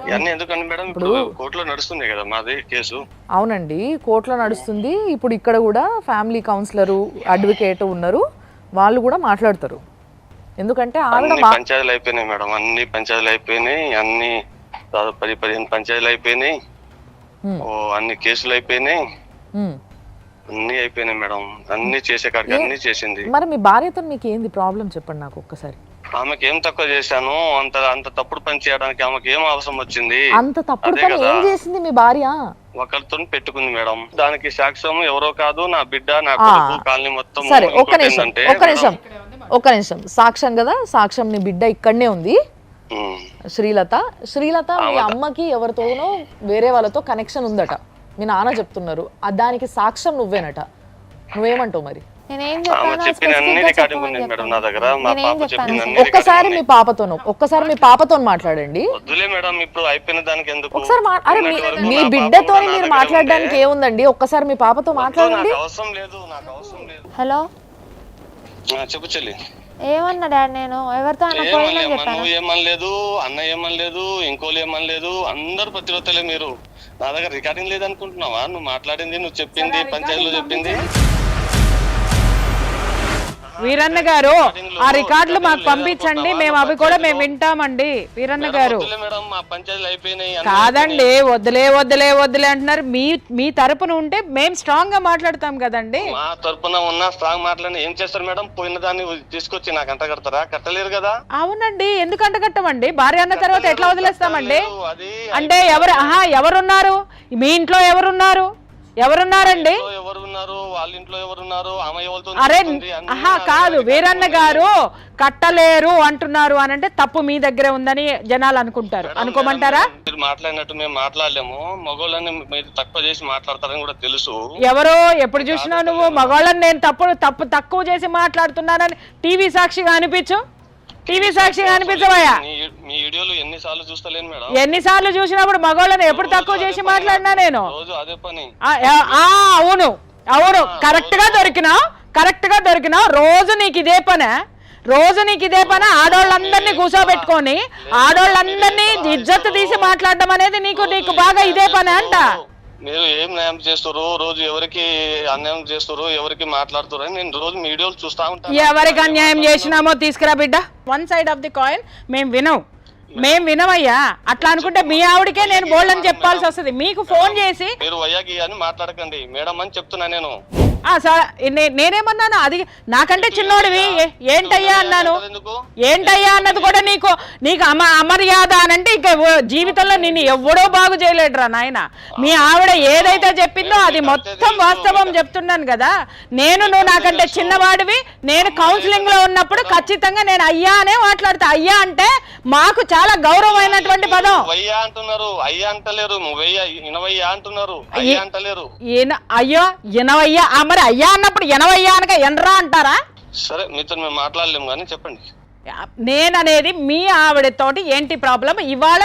ఇవన్నీ ఎందుకని మేడం? ఇప్పుడు కోర్టులో నడుస్తుంది కదా మాది కేసు. అవునండి, కోర్టులో నడుస్తుంది. ఇప్పుడు ఇక్కడ కూడా ఫ్యామిలీ కౌన్సిలరు, అడ్వకేట్ ఉన్నారు, వాళ్ళు కూడా మాట్లాడతారు. ఎందుకంటే ఆవిడ పంచాయతీలు అయిపోయినాయి మేడం, అన్ని పంచాయతీలు అయిపోయినాయి, అన్ని 10-15 పంచాయతీలు అయిపోయినాయి, అన్ని కేసులు అయిపోయినాయి, అన్ని అయిపోయినాయి మేడం. అన్ని చేసే కాడికి అన్ని చేసింది. మరి మీ భార్యతో మీకు ఏంది ప్రాబ్లం చెప్పండి నాకు ఒక్కసారి. ఆమెకి ఏం తక్కువ చేశాను? అంత తప్పుడు పని చేయడానికి ఆమెకి ఏం అవసరం వచ్చింది? అంత తప్పుడు పని ఏం చేసింది మీ భార్య? ఒకరితో పెట్టుకుంది మేడం. దానికి సాక్ష్యం ఎవరో కాదు, నా బిడ్డ, నా కొడుకు, కాలనీ మొత్తం. సరే, ఒక్క నిమిషం. సాక్ష్యం కదా, సాక్ష్యం నీ బిడ్డ ఇక్కడనే ఉంది, శ్రీలత. మీ అమ్మకి ఎవరితోనో వేరే వాళ్ళతో కనెక్షన్ ఉందట, మీ నాన్న చెప్తున్నారు. దానికి సాక్ష్యం నువ్వేనట. నువ్వేమంటావు మరి? ఒక్కసారి మీ పాపతో మాట్లాడండి. అరే మీ బిడ్డతో మీరు మాట్లాడడానికి ఏముందండి, ఒక్కసారి మీ పాపతో మాట్లాడండి. హలో, చెప్పు చెల్లి. ఏమన్నా డాడీ, నేను ఎవరితో నువ్వు ఏమనలేదు, అన్న ఏమనలేదు, ఇంకోళ్ళు ఏమనలేదు, అందరు ప్రతిరోజులే. మీరు నా దగ్గర రికార్డింగ్ లేదనుకుంటున్నావా? నువ్వు మాట్లాడింది, నువ్వు చెప్పింది, పంచాయతీలో చెప్పింది. వీరన్న గారు, ఆ రికార్డులు మాకు పంపించండి, మేము అవి కూడా మేము వింటామండి. వీరన్న గారు కాదండి, వద్దులే అంటున్నారు. మీ తరపున ఉంటే మేము స్ట్రాంగ్ గా మాట్లాడతాం కదండి. మా తరపున ఉన్న స్ట్రాంగ్ మాట్లాడి ఏం చేస్తారు మేడం? పోయిన దాన్ని తీసుకొచ్చి నాకు అంట కడతారా? కట్టలేరు కదా. అవునండి, ఎందుకు అంట కట్టమండి? భార్య అన్న తర్వాత ఎట్లా వదిలేస్తామండి? అంటే ఎవరున్నారు మీ ఇంట్లో? ఎవరున్నారండి? వాళ్ళ ఇంట్లో ఎవరున్నారు? అరే కాదు, వీరన్న గారు కట్టలేరు అంటున్నారు అని అంటే తప్పు మీ దగ్గరే ఉందని జనాలు అనుకుంటారు. అనుకోమంటారా? మీరు మాట్లాడినట్టు మేము మాట్లాడలేము. మగవాళ్ళని మీరు తక్కువ చేసి మాట్లాడతారని కూడా తెలుసు. ఎవరో ఎప్పుడు చూసినా నువ్వు మగవాళ్ళని నేను తక్కువ చేసి మాట్లాడుతున్నానని టీవీ సాక్షిగా అనిపించవయ్యా. మీ వీడియోలు ఎన్నిసార్లు చూస్తలేను మేడం. ఎన్నిసార్లు చూసినప్పుడు మగవాళ్ళని ఎప్పుడు తక్కువ చేసి మాట్లాడినా నేను? అదే పని. అవును, కరెక్ట్ గా దొరికినా. రోజు నీకు ఇదే పని. ఆడోళ్ళందరినీ కూర్చోబెట్టుకొని ఆడోళ్ళందరినీ ఇజ్జత్ తీసి మాట్లాడడం అనేది నీకు బాగా ఇదే పని అంట. మీరు ఏం న్యాయం చేస్తారు? రోజు ఎవరికి అన్యాయం చేస్తారు, ఎవరికి మాట్లాడుతారు అని నేను రోజు వీడియోలు చూస్తా ఉంటాను. ఎవరికి అన్యాయం చేసినామో తీసుకురా బిడ్డ. One side of the coin మేము వినం. మేము వినమయ్యా. అట్లా అనుకుంటే మీ ఆవిడకే నేను బోల్డని చెప్పాల్సి వస్తుంది. మీకు ఫోన్ చేసి మీరు వయ్యాకి అని మాట్లాడకండి మేడం అని చెప్తున్నా నేను. నేనేమన్నాను? అది నాకంటే చిన్నోడివి ఏంటయ్యా అన్నాను. ఎందుకు ఏంటయ్యా అన్నది కూడా నీకు అమర్యాద అనంటే ఇక జీవితంలో నిన్ను ఎవడో బాగు చేయలేడురా నాయన. మీ ఆవిడ ఏదైతే చెప్పిందో అది మొత్తం వాస్తవం చెప్తున్నాను కదా. నువ్వు నాకంటే చిన్నవాడివి. నేను కౌన్సిలింగ్ లో ఉన్నప్పుడు ఖచ్చితంగా నేను అయ్యా అనే మాట్లాడతా. అయ్యా అంటే మాకు చాలా గౌరవమైనటువంటి పదం. వయ్యా అంటున్నారు, అయ్యా అంటలేరు. ఇనవయ్యా అంటున్నారు, అయ్యా అంటలేరు. అయ్యో ఇనవయ్యా, మరి అయ్యా అన్నప్పుడు ఎనవయ్యా అనగా ఎనరా అంటారా? సరే మీతో మేము మాట్లాడలేము కానీ చెప్పండి. నేననేది మీ ఆవిడతోటి ఏంటి ప్రాబ్లం? ఇవాళ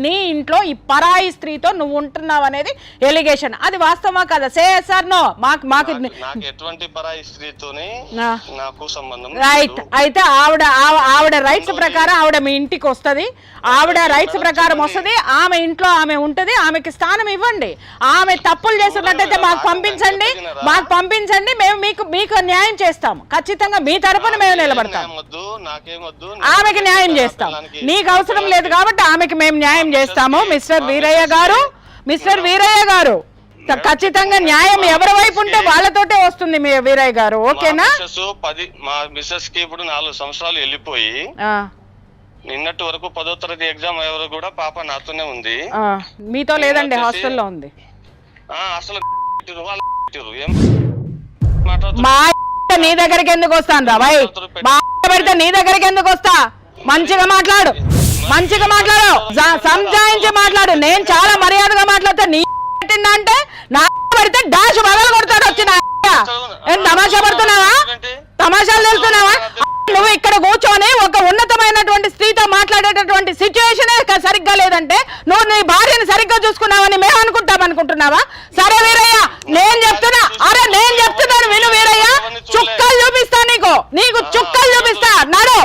నీ ఇంట్లో ఈ పరాయి స్త్రీతో నువ్వు ఉంటున్నావు అనేది ఎలిగేషన్. అది వాస్తవమా కదా? Sir no. మాకు ఎటువంటి పరాయి స్త్రీతోనే నాకు సంబంధం. రైట్. అయితే ఆవిడ రైట్స్ ప్రకారం ఆవిడ మీ ఇంటికి వస్తుంది. ఆవిడ రైట్స్ ప్రకారం వస్తుంది. ఆమె ఇంట్లో ఆమె ఉంటుంది. ఆమెకి స్థానం ఇవ్వండి. ఆమె తప్పులు చేస్తున్నట్టయితే మాకు పంపించండి. మేము మీకు న్యాయం చేస్తాము. ఖచ్చితంగా మీ తరపున మేము నిలబడతాం. ఆమెకి న్యాయం చేస్తాం. నీకు అవసరం లేదు కాబట్టి ఆమెకి మేము న్యాయం చేస్తాము. మిస్టర్ వీరయ్య గారు ఖచ్చితంగా న్యాయం ఎవరి వైపు ఉంటే వాళ్ళతోటే వస్తుంది మీ వీరయ్య గారు. ఓకేనా? మా మిస్సెస్ కి ఇప్పుడు 4 సంవత్సరాలు వెళ్ళిపోయి నిన్నటి వరకు 10వ తరగతి ఎగ్జామ్ ఎవరు కూడా పాప నాతోనే ఉంది. మీతో లేదండి, హాస్టల్లో ఉంది. అసలు మా నీ దగ్గరికి ఎందుకు వస్తాను రా భాయ్? పెడితే నీ దగ్గరికి ఎందుకు వస్తా? మంచిగా మాట్లాడు, సంజాయించి మాట్లాడు. నేను చాలా మర్యాదగా మాట్లాడతా. నీ అంటే నా పెడితే డాష్ బదలు కొడతాడు. వచ్చిన తమాషా పడుతున్నావా? తమాషాలు తెలుస్తున్నావా? నువ్వు ఇక్కడ కూర్చొని ఒక ఉన్నతమైనటువంటి స్త్రీతో మాట్లాడేటటువంటి సిచ్యువేషన్ సరిగ్గా లేదంటే నువ్వు నీ భార్యని సరిగ్గా చూసుకున్నావని మేము అనుకుంటున్నావా? సరే వీరయ్య, నేను చెప్తున్నాను విను వీరయ్య. చుక్కలు చూపిస్తా నీకు చుక్కలు చూపిస్తా. నడు.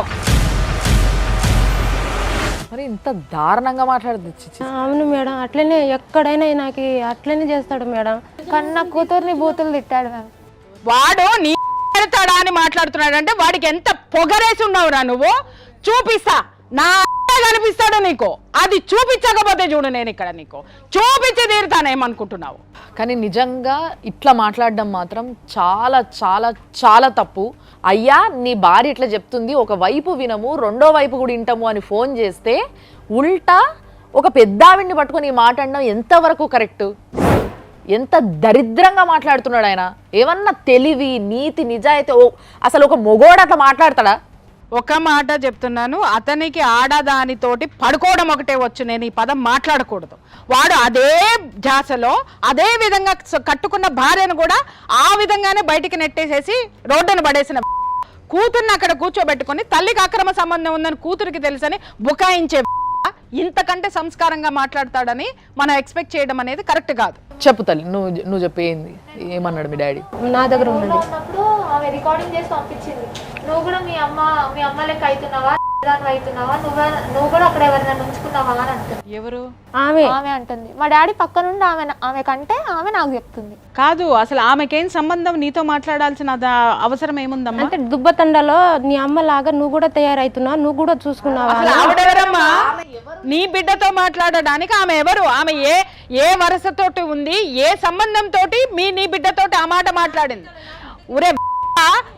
మరి ఇంత దారుణంగా మాట్లాడదు? అవును మేడం, అట్లనే ఎక్కడైనా నాకు అట్లనే చేస్తాడు మేడం. కన్న కూతుర్ని బూతులు తిట్టాడు మ్యామ్. వాడు నీ పెడతాడా అని మాట్లాడుతున్నాడు అంటే వాడికి ఎంత పొగరేసి ఉన్నావురా నువ్వు. చూపిస్తా, నా కనిపిస్తాడు నీకు. అది చూపించకపోతే చూడు, నేను ఇక్కడ నీకు చూపించి తీరుతానేమనుకుంటున్నావు. కానీ నిజంగా ఇట్లా మాట్లాడడం మాత్రం చాలా చాలా చాలా తప్పు. అయ్యా నీ భార్య ఇట్లా చెప్తుంది, ఒక వైపు వినము రెండో వైపు కూడా వింటాము అని ఫోన్ చేస్తే ఉల్టా ఒక పెద్దావిడిని పట్టుకొని ఈ మాట అనడం ఎంతవరకు కరెక్ట్? ఎంత దరిద్రంగా మాట్లాడుతున్నాడు ఆయన. ఏమన్నా తెలివి, నీతి, నిజాయితీ అసలు ఒక మొగోడు అట్లా మాట్లాడతాడా? ఒక మాట చెప్తున్నాను, అతనికి ఆడదానితోటి పడుకోవడం ఒకటే వచ్చు. నేను ఈ పదం మాట్లాడకూడదు. వాడు అదే ధ్యాసలో అదే విధంగా కట్టుకున్న భార్యను కూడా ఆ విధంగానే బయటికి నెట్టేసేసి రోడ్డును పడేసిన కూతుర్ని అక్కడ కూర్చోబెట్టుకొని తల్లికి అక్రమ సంబంధం ఉందని కూతురికి తెలుసని బుకాయించే ఇంతకంటే సంస్కారంగా మాట్లాడతాడని మనం ఎక్స్పెక్ట్ చేయడం అనేది కరెక్ట్ కాదు. చెప్పు తల్లి, నువ్వు చెప్పేంది? ఏమన్నాడు మీ డాడీ? నా దగ్గర ఉన్నప్పుడు ఆమె రికార్డింగ్ చేసి పంపించింది. నువ్వు కూడా మీ అమ్మ లెక్క అవుతున్నావా, నువ్వు కూడా అక్కడ ఎవరైనా ఉంచుకున్నావా అని అంటుంది. ఎవరు? ఆమె అంటుంది. మా డాడీ పక్క నుండి ఆమె కంటే ఆమె నాకు చెప్తుంది. కాదు, అసలు ఆమెకేం సంబంధం? నీతో మాట్లాడాల్సిన అవసరం ఏముందమ్మా? అంటే దుబ్బతండలో నీ అమ్మలాగా నువ్వు కూడా తయారైతున్నావు, నువ్వు కూడా చూసుకున్నావా? ఆవిడెవరమ్మా నీ బిడ్డతో మాట్లాడడానికి? ఆమె ఎవరు? ఆమె ఏ వరసతోటి ఉంది? ఏ సంబంధంతో నీ బిడ్డతోటి ఆ మాట మాట్లాడింది? ఊరే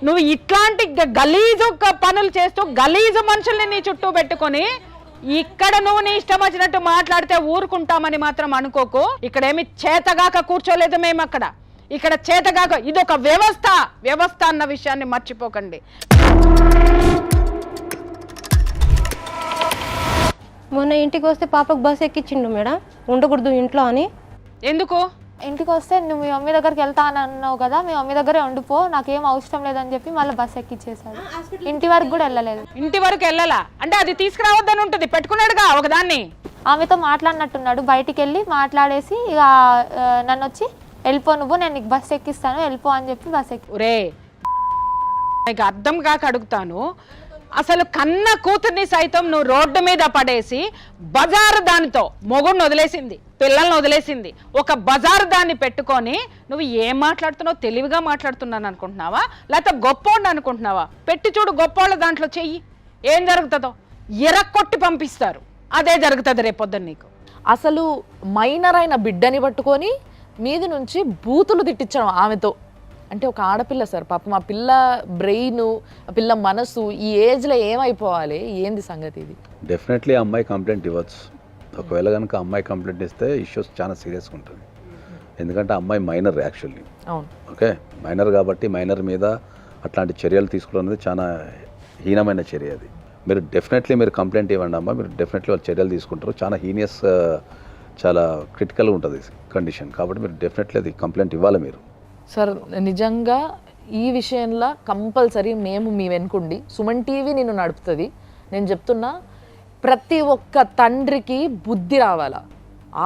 నువ్వు ఇట్లాంటి గలీజు పనులు చేస్తూ గలీజు మనుషుల్ని నీ చుట్టూ పెట్టుకొని ఇక్కడ నువ్వు నీ ఇష్టం వచ్చినట్టు మాట్లాడితే ఊరుకుంటామని మాత్రం అనుకోకు. ఇక్కడ ఏమి చేతగాక కూర్చోలేదు మేము. ఇక్కడ చేతగాక ఇదొక వ్యవస్థ అన్న విషయాన్ని మర్చిపోకండి. మొన్న ఇంటికి వస్తే పాపకు బస్ ఎక్కించిండు మేడం, ఉండకూడదు ఇంట్లో అని. ఎందుకు? ఇంటికి వస్తే నువ్వు మీ మమ్మీ దగ్గరికి వెళ్తా అని అన్నావు కదా, మీ మమ్మీ దగ్గరే ఉండిపో, నాకేం అవసరం లేదని చెప్పి మళ్ళీ బస్ ఎక్కిచ్చేసాడు. ఇంటి వరకు కూడా వెళ్ళలేదు. ఇంటి వరకు వెళ్ళాలా అంటే అది తీసుకురావద్దని ఉంటుంది, పెట్టుకున్నాడుగా ఒకదాన్ని. ఆమెతో మాట్లాడినట్టున్నాడు, బయటికి వెళ్ళి మాట్లాడేసి ఇక నన్ను వచ్చి వెళ్ళిపో నువ్వు, నేను నీకు బస్ ఎక్కిస్తాను వెళ్ళిపో అని చెప్పి బస్ ఎక్కి. ఒరే నీకు అర్థం కాక అడుగుతాను, అసలు కన్న కూతుర్ని సైతం నువ్వు రోడ్డు మీద పడేసి బజారు దానితో మొగుడిని వదిలేసింది, పిల్లల్ని వదిలేసింది, ఒక బజారు దాన్ని పెట్టుకొని నువ్వు ఏం మాట్లాడుతున్నావు? తెలివిగా మాట్లాడుతున్నాను అనుకుంటున్నావా, లేకపోతే గొప్పోండి అనుకుంటున్నావా? పెట్టి చూడు గొప్పోళ్ళ దాంట్లో చెయ్యి, ఏం జరుగుతుందో ఎరక్కొట్టి పంపిస్తారు. అదే జరుగుతుంది రేపొద్దున నీకు. అసలు మైనర్ అయిన బిడ్డని పట్టుకొని మీది నుంచి బూతులు తిట్టించడం ఆమెతో. అంటే ఒక ఆడపిల్ల సార్, పాపం ఆ పిల్ల బ్రెయిన్, ఆ పిల్ల మనసు ఈ ఏజ్లో ఏమైపోవాలి, ఏంది సంగతి ఇది? డెఫినెట్లీ అమ్మాయి కంప్లైంట్ ఇవ్వచ్చు. ఒకవేళ కనుక అమ్మాయి కంప్లైంట్ ఇస్తే ఇష్యూస్ చాలా సీరియస్గా ఉంటుంది. ఎందుకంటే అమ్మాయి మైనర్ యాక్చువల్లీ. అవును. ఓకే, మైనర్ కాబట్టి మైనర్ మీద అట్లాంటి చర్యలు తీసుకోవడం అనేది చాలా హీనమైన చర్య. అది మీరు డెఫినెట్లీ మీరు కంప్లైంట్ ఇవ్వండి అమ్మా, మీరు డెఫినెట్లీ వాళ్ళు చర్యలు తీసుకుంటారు. చాలా హీనియస్, చాలా క్రిటికల్గా ఉంటుంది కండిషన్. కాబట్టి మీరు డెఫినెట్లీ అది కంప్లైంట్ ఇవ్వాలి మీరు. సార్ నిజంగా ఈ విషయంలో కంపల్సరీ మేము మీ వెనుకుండి, సుమన్ టీవీ నిన్ను నడుపుతుంది. నేను చెప్తున్నా, ప్రతి ఒక్క తండ్రికి బుద్ధి రావాలా.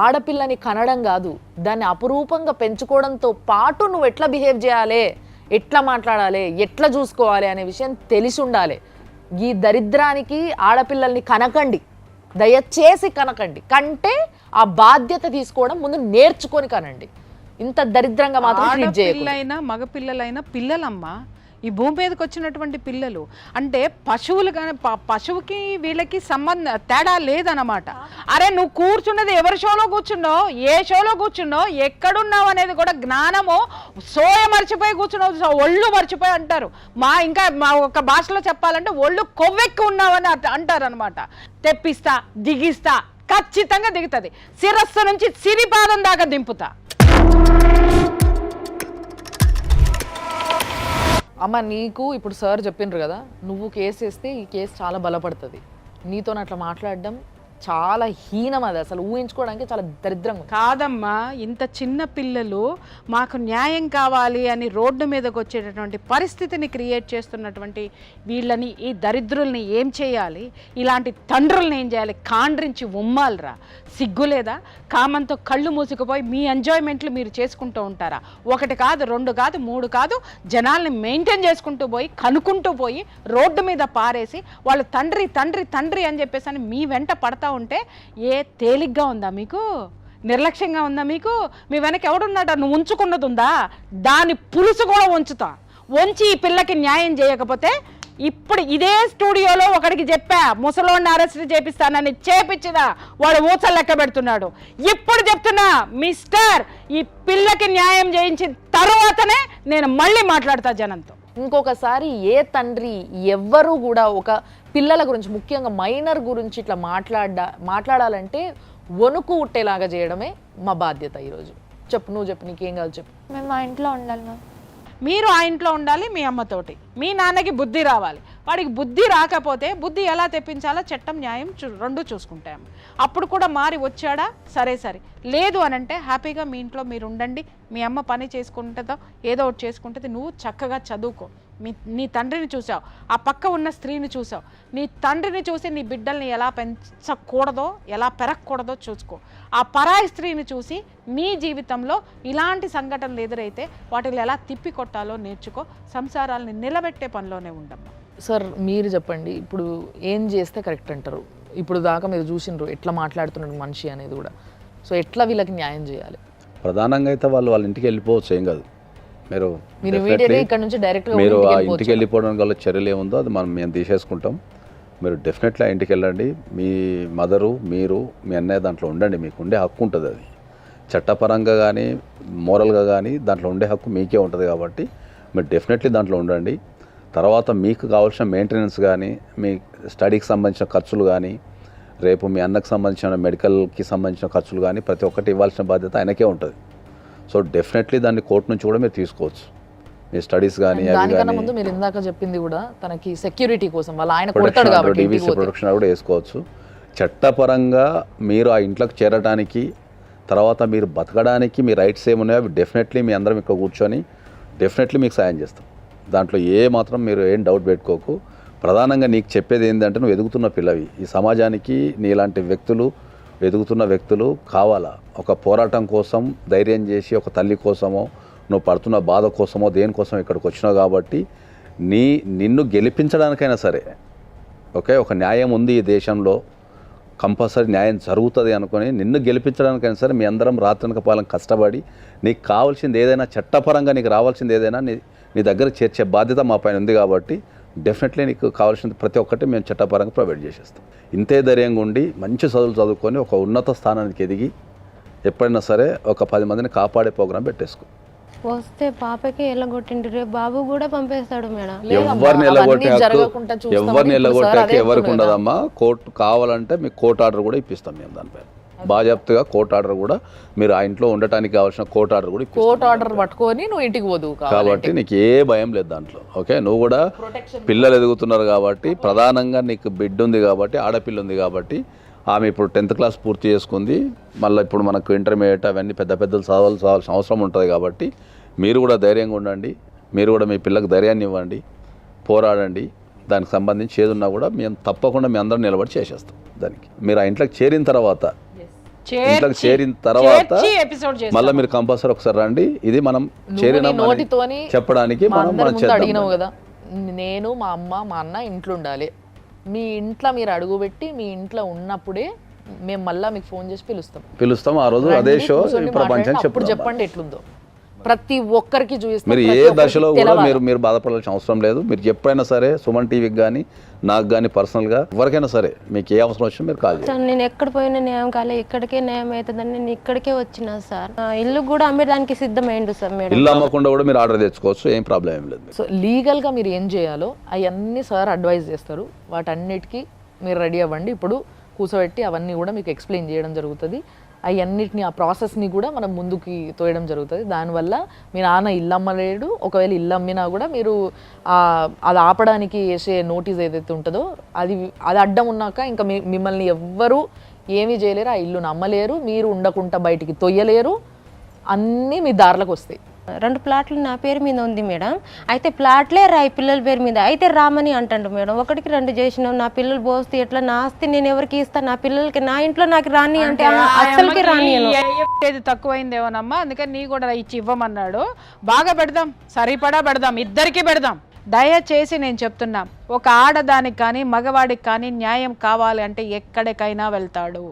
ఆడపిల్లని కనడం కాదు, దాన్ని అపురూపంగా పెంచుకోవడంతో పాటు నువ్వు ఎట్లా బిహేవ్ చేయాలి, ఎట్లా మాట్లాడాలి, ఎట్లా చూసుకోవాలి అనే విషయం తెలిసి ఉండాలి. ఈ దరిద్రానికి ఆడపిల్లల్ని కనకండి, దయచేసి కనకండి. కంటే ఆ బాధ్యత తీసుకోవడం ముందు నేర్చుకొని కనండి. ఇంత దరిద్రంగా మాత్రం ట్రీట్ చేయకూడదు. ఆడపిల్లైనా మగపిల్లలైనా పిల్లలమ్మా, ఈ భూమి మీదకి వచ్చినటువంటి పిల్లలు. అంటే పశువులు కానీ పశువుకి వీళ్ళకి తేడా లేదన్నమాట. అరే నువ్వు కూర్చున్నది ఎవరి షోలో కూర్చున్నావు, ఏ షోలో కూర్చున్నావు, ఎక్కడున్నావు అనేది కూడా జ్ఞానము సోయ మర్చిపోయి కూర్చున్నావు, ఒళ్ళు మర్చిపోయి అంటారు. ఇంకా మా ఒక భాషలో చెప్పాలంటే ఒళ్ళు కొవ్వెక్కి ఉన్నావని అంటారు అనమాట. తెప్పిస్తా, దిగిస్తా, ఖచ్చితంగా దిగుతుంది. శిరస్సు నుంచి సిరిపాదం దాకా దింపుతా. అమ్మ నీకు ఇప్పుడు సార్ చెప్పిండ్రు కదా, నువ్వు కేసు వేస్తే ఈ కేసు చాలా బలపడుతుంది. నీతో అట్లా మాట్లాడడం చాలా హీనం. అది అసలు ఊహించుకోవడానికి చాలా దరిద్రంగా. కాదమ్మా, ఇంత చిన్న పిల్లలు మాకు న్యాయం కావాలి అని రోడ్డు మీదకి వచ్చేటటువంటి పరిస్థితిని క్రియేట్ చేస్తున్నటువంటి వీళ్ళని, ఈ దరిద్రుల్ని ఏం చేయాలి, ఇలాంటి తండ్రుల్ని ఏం చేయాలి? కాండ్రించి ఉమ్మాలరా, సిగ్గులేదా? కామంతో కళ్ళు మూసుకుపోయి మీ ఎంజాయ్మెంట్లు మీరు చేసుకుంటూ ఉంటారా? ఒకటి కాదు, రెండు కాదు, మూడు కాదు, జనాల్ని మెయింటైన్ చేసుకుంటూ పోయి, కనుక్కుంటూ పోయి రోడ్డు మీద పారేసి వాళ్ళు తండ్రి తండ్రి తండ్రి అని చెప్పేసి అని మీ వెంట పడతా ఉంటే ఏ తేలిగ్గా ఉందా మీకు? నిర్లక్ష్యంగా ఉందా మీకు? మీ వెనక ఎవడున్నాడా? నువ్వు ఉంచుకున్నది ఉందా? దాని పులుసు కూడా వంచి ఈ పిల్లకి న్యాయం చేయకపోతే, ఇప్పుడు ఇదే స్టూడియోలో ఒకడికి చెప్పా ముసలోడిని అరెస్ట్ చేపిస్తానని, చేపించినా వాడు ఊచలు లెక్క పెడుతున్నాడు. ఇప్పుడు చెప్తున్నా మిస్టర్, ఈ పిల్లకి న్యాయం చేయించిన తర్వాతనే నేను మళ్ళీ మాట్లాడతా జనంతో. ఇంకొకసారి ఏ తండ్రి ఎవ్వరూ కూడా ఒక పిల్లల గురించి, ముఖ్యంగా మైనర్ గురించి ఇట్లా మాట్లాడాలంటే వణుకు ఉట్టేలాగా చేయడమే మా బాధ్యత ఈరోజు. చెప్పు, నువ్వు చెప్పు, నీకేం కావాలి చెప్పు. మేము మా ఇంట్లో ఉండాలి మ్యామ్. మీరు ఆ ఇంట్లో ఉండాలి, మీ అమ్మతోటి. మీ నాన్నకి బుద్ధి రావాలి. వాడికి బుద్ధి రాకపోతే బుద్ధి ఎలా తెప్పించాలో చట్టం న్యాయం రెండు చూసుకుంటాము. అప్పుడు కూడా మారి వచ్చాడా సరే, లేదు అనంటే హ్యాపీగా మీ ఇంట్లో మీరు ఉండండి. మీ అమ్మ పని చేసుకుంటుందో ఏదో ఒకటి చేసుకుంటుంది, నువ్వు చక్కగా చదువుకో. నీ తండ్రిని చూసావు, ఆ పక్క ఉన్న స్త్రీని చూసావు, నీ తండ్రిని చూసి నీ బిడ్డల్ని ఎలా పెంచకూడదో, ఎలా పెరగకూడదో చూసుకో. ఆ పరాయి స్త్రీని చూసి నీ జీవితంలో ఇలాంటి సంఘటనలు ఎదురైతే వాటిని ఎలా తిప్పి కొట్టాలో నేర్చుకో. సంసారాలని నిలబెట్టే పనిలోనే ఉండమ్మా. సార్ మీరు చెప్పండి, ఇప్పుడు ఏం చేస్తే కరెక్ట్ అంటారు? ఇప్పుడు దాకా మీరు చూసిండ్రు ఎట్లా మాట్లాడుతున్నాడు మనిషి అనేది కూడా. సో ఎట్లా వీళ్ళకి న్యాయం చేయాలి? ప్రధానంగా అయితే వాళ్ళ ఇంటికి వెళ్ళిపోవచ్చు, ఏం కాదు. మీరు ఇక్కడ నుంచి డైరెక్ట్గా మీరు ఆ ఇంటికి వెళ్ళిపోవడానికి వల్ల చర్యలు ఏముందో అది మేము తీసేసుకుంటాం. మీరు డెఫినెట్లీ ఆ ఇంటికి వెళ్ళండి. మీ మదరు, మీరు, మీ అన్నయ్య దాంట్లో ఉండండి. మీకు ఉండే హక్కు ఉంటుంది. అది చట్టపరంగా కానీ మోరల్గా కానీ దాంట్లో ఉండే హక్కు మీకే ఉంటుంది. కాబట్టి మీరు డెఫినెట్లీ దాంట్లో ఉండండి. తర్వాత మీకు కావాల్సిన మెయింటెనెన్స్ కానీ, మీ స్టడీకి సంబంధించిన ఖర్చులు కానీ, రేపు మీ అన్నకు సంబంధించిన మెడికల్కి సంబంధించిన ఖర్చులు కానీ ప్రతి ఒక్కటి ఇవ్వాల్సిన బాధ్యత ఆయనకే ఉంటుంది. సో డెఫినెట్లీ దాన్ని కోర్టు నుంచి కూడా మీరు తీసుకోవచ్చు. మీ స్టడీస్ కానీ దానికన్నా ముందు మీరు ఇందాక చెప్పింది కూడా తనకి సెక్యూరిటీ కోసం వాళ్ళ ఆయన కొడతాడు కాబట్టి డీవీసీ ప్రొటెక్షన్ కూడా వేసుకోవచ్చు. చట్టపరంగా మీరు ఆ ఇంట్లోకి చేరడానికి, తర్వాత మీరు బతకడానికి మీ రైట్స్ ఏమున్నాయో అవి డెఫినెట్లీ మీ అందరం ఇక్కడ కూర్చొని డెఫినెట్లీ మీకు సాయం చేస్తాం. దాంట్లో మాత్రం మీరు ఏం డౌట్ పెట్టుకోకు. ప్రధానంగా నీకు చెప్పేది ఏంటంటే, నువ్వు ఎదుగుతున్న పిల్లవి. ఈ సమాజానికి నీలాంటి వ్యక్తులు, ఎదుగుతున్న వ్యక్తులు కావాలా. ఒక పోరాటం కోసం ధైర్యం చేసి, ఒక తల్లి కోసమో, నువ్వు పడుతున్న బాధ కోసమో, దేనికోసం ఇక్కడికి వచ్చినావు. కాబట్టి నిన్ను గెలిపించడానికైనా సరే, ఓకే, ఒక న్యాయం ఉంది ఈ దేశంలో, కంపల్సరీ న్యాయం జరుగుతుంది అనుకొని నిన్ను గెలిపించడానికైనా సరే మీ అందరం రాత్రనక పాలన కష్టపడి నీకు కావాల్సింది ఏదైనా, చట్టపరంగా నీకు రావాల్సింది ఏదైనా నీ దగ్గర చేర్చే బాధ్యత మా పైన ఉంది. కాబట్టి డెఫినెట్లీ నీకు కావాల్సింది ప్రతి ఒక్కటి మేము చట్టపరంగా ప్రొవైడ్ చేసేస్తాం. ఇంతే ధైర్యంగా ఉండి మంచి చదువులు చదువుకొని ఒక ఉన్నత స్థానానికి ఎదిగి ఎప్పుడైనా సరే ఒక 10 మందిని కాపాడే ప్రోగ్రాం పెట్టేసుకో. వస్తే పాపకి ఎల్లగొట్టిండు, రేపు బాబు కూడా పంపేస్తాడు మేడం. ఎవరిని ఎల్లగొట్టే హక్కు ఎవరికి ఉండదమ్మా. కోర్టు కావాలంటే మీకు కోర్టు ఆర్డర్ కూడా ఇప్పిస్తాం మేము దానిపైన. బాజాప్తుగా కోర్టు ఆర్డర్ కూడా, మీరు ఆ ఇంట్లో ఉండటానికి కావాల్సిన కోర్టు ఆర్డర్ కూడా కోర్టు ఆర్డర్ పట్టుకొని నువ్వు ఇంటికి పోదు కాబట్టి నీకు ఏ భయం లేదు దాంట్లో. ఓకే, నువ్వు కూడా పిల్లలు ఎదుగుతున్నారు కాబట్టి, ప్రధానంగా నీకు బిడ్డ ఉంది కాబట్టి, ఆడపిల్ల ఉంది కాబట్టి, ఆమె ఇప్పుడు 10th క్లాస్ పూర్తి చేసుకుంది, మళ్ళీ ఇప్పుడు మనకు ఇంటర్మీడియట్ అవన్నీ పెద్ద పెద్దలు చదవాల్సిన అవసరం ఉంటుంది కాబట్టి మీరు కూడా ధైర్యంగా ఉండండి. మీరు కూడా మీ పిల్లలకు ధైర్యాన్ని ఇవ్వండి, పోరాడండి. దానికి సంబంధించి ఏదున్నా కూడా మేము తప్పకుండా మీ అందరం నిలబడి చేసేస్తాం. దానికి మీరు ఆ ఇంట్లోకి చేరిన తర్వాత మళ్ళీ మీరు కంపల్సరీ ఒకసారి రండి. ఇది మనం చేరిన చెప్పడానికి అడిగినావు కదా, నేను మా అమ్మ మా అన్న ఇంట్లో ఉండాలి, మీ ఇంట్లో మీరు అడుగుపెట్టి మీ ఇంట్లో ఉన్నప్పుడే మేము మళ్ళీ మీకు ఫోన్ చేసి పిలుస్తాం. ఆ రోజు అదే షో ప్రపంచం చెప్పండి ఎట్లుందో ప్రతి ఒక్కరికి చూపిస్తాం. మీరు ఏ దశలో కూడా మీరు బాధపడాల్సిన అవసరం లేదు. మీరు ఎప్పుడైనా సరే సుమన్ టీవీకి కానీ, నాకు కానీ పర్సనల్గా ఎవరికైనా సరే మీకు ఏ అవసరం వచ్చినా మీరు కాల్ చేయండి. నేను ఎక్కడ పోయినా న్యాయం కాలే, ఇక్కడికే న్యాయం అవుతుందని నేను ఇక్కడికే వచ్చినా సార్. ఇల్లు కూడా అమ్మేదానికి సిద్ధమైండు సార్. మేడం ఇల్లు అమ్మకుండా కూడా మీరు ఆర్డర్ తెచ్చుకోవచ్చు, ఏం ప్రాబ్లం ఏం లేదు. సో లీగల్గా మీరు ఏం చేయాలో అవన్నీ సార్ అడ్వైజ్ చేస్తారు. వాటన్నిటికీ మీరు రెడీ అవ్వండి. ఇప్పుడు కూర్చోబెట్టి అవన్నీ కూడా మీకు ఎక్స్ప్లెయిన్ చేయడం జరుగుతుంది. అవన్నిటిని ఆ ప్రాసెస్ని కూడా మనం ముందుకి తోయడం జరుగుతుంది. దానివల్ల మీ నాన్న ఇల్లు అమ్మలేడు. ఒకవేళ ఇల్లు అమ్మినా కూడా మీరు అది ఆపడానికి వేసే నోటీస్ ఏదైతే ఉంటుందో అది అడ్డం ఉన్నాక ఇంకా మిమ్మల్ని ఎవ్వరూ ఏమీ చేయలేరు. ఆ ఇల్లుని అమ్మలేరు, మీరు ఉండకుండా బయటికి తొయ్యలేరు. అన్నీ మీ దారిలోకి వస్తాయి. 2 ప్లాట్లు నా పేరు మీద ఉంది మేడం. అయితే ప్లాట్లే రాయి పిల్లల పేరు మీద, అయితే రామని అంటాడు మేడం. 1కి 2 చేసినావు, నా పిల్లలు పోస్తే ఎట్లా, నా ఆస్తి నేను ఎవరికి ఇస్తాను, నా పిల్లలకి నా ఇంట్లో నాకు రాని అంటే అసలుకి రాని. తక్కువైందేమోనమ్మా, అందుకని నీ కూడా ఇచ్చి ఇవ్వమన్నాడు. బాగా పెడదాం, సరిపడా పెడదాం, ఇద్దరికి పెడదాం. దయచేసి నేను చెప్తున్నా, ఒక ఆడదానికి కానీ మగవాడికి కానీ న్యాయం కావాలి అంటే ఎక్కడికైనా వెళ్తాడు,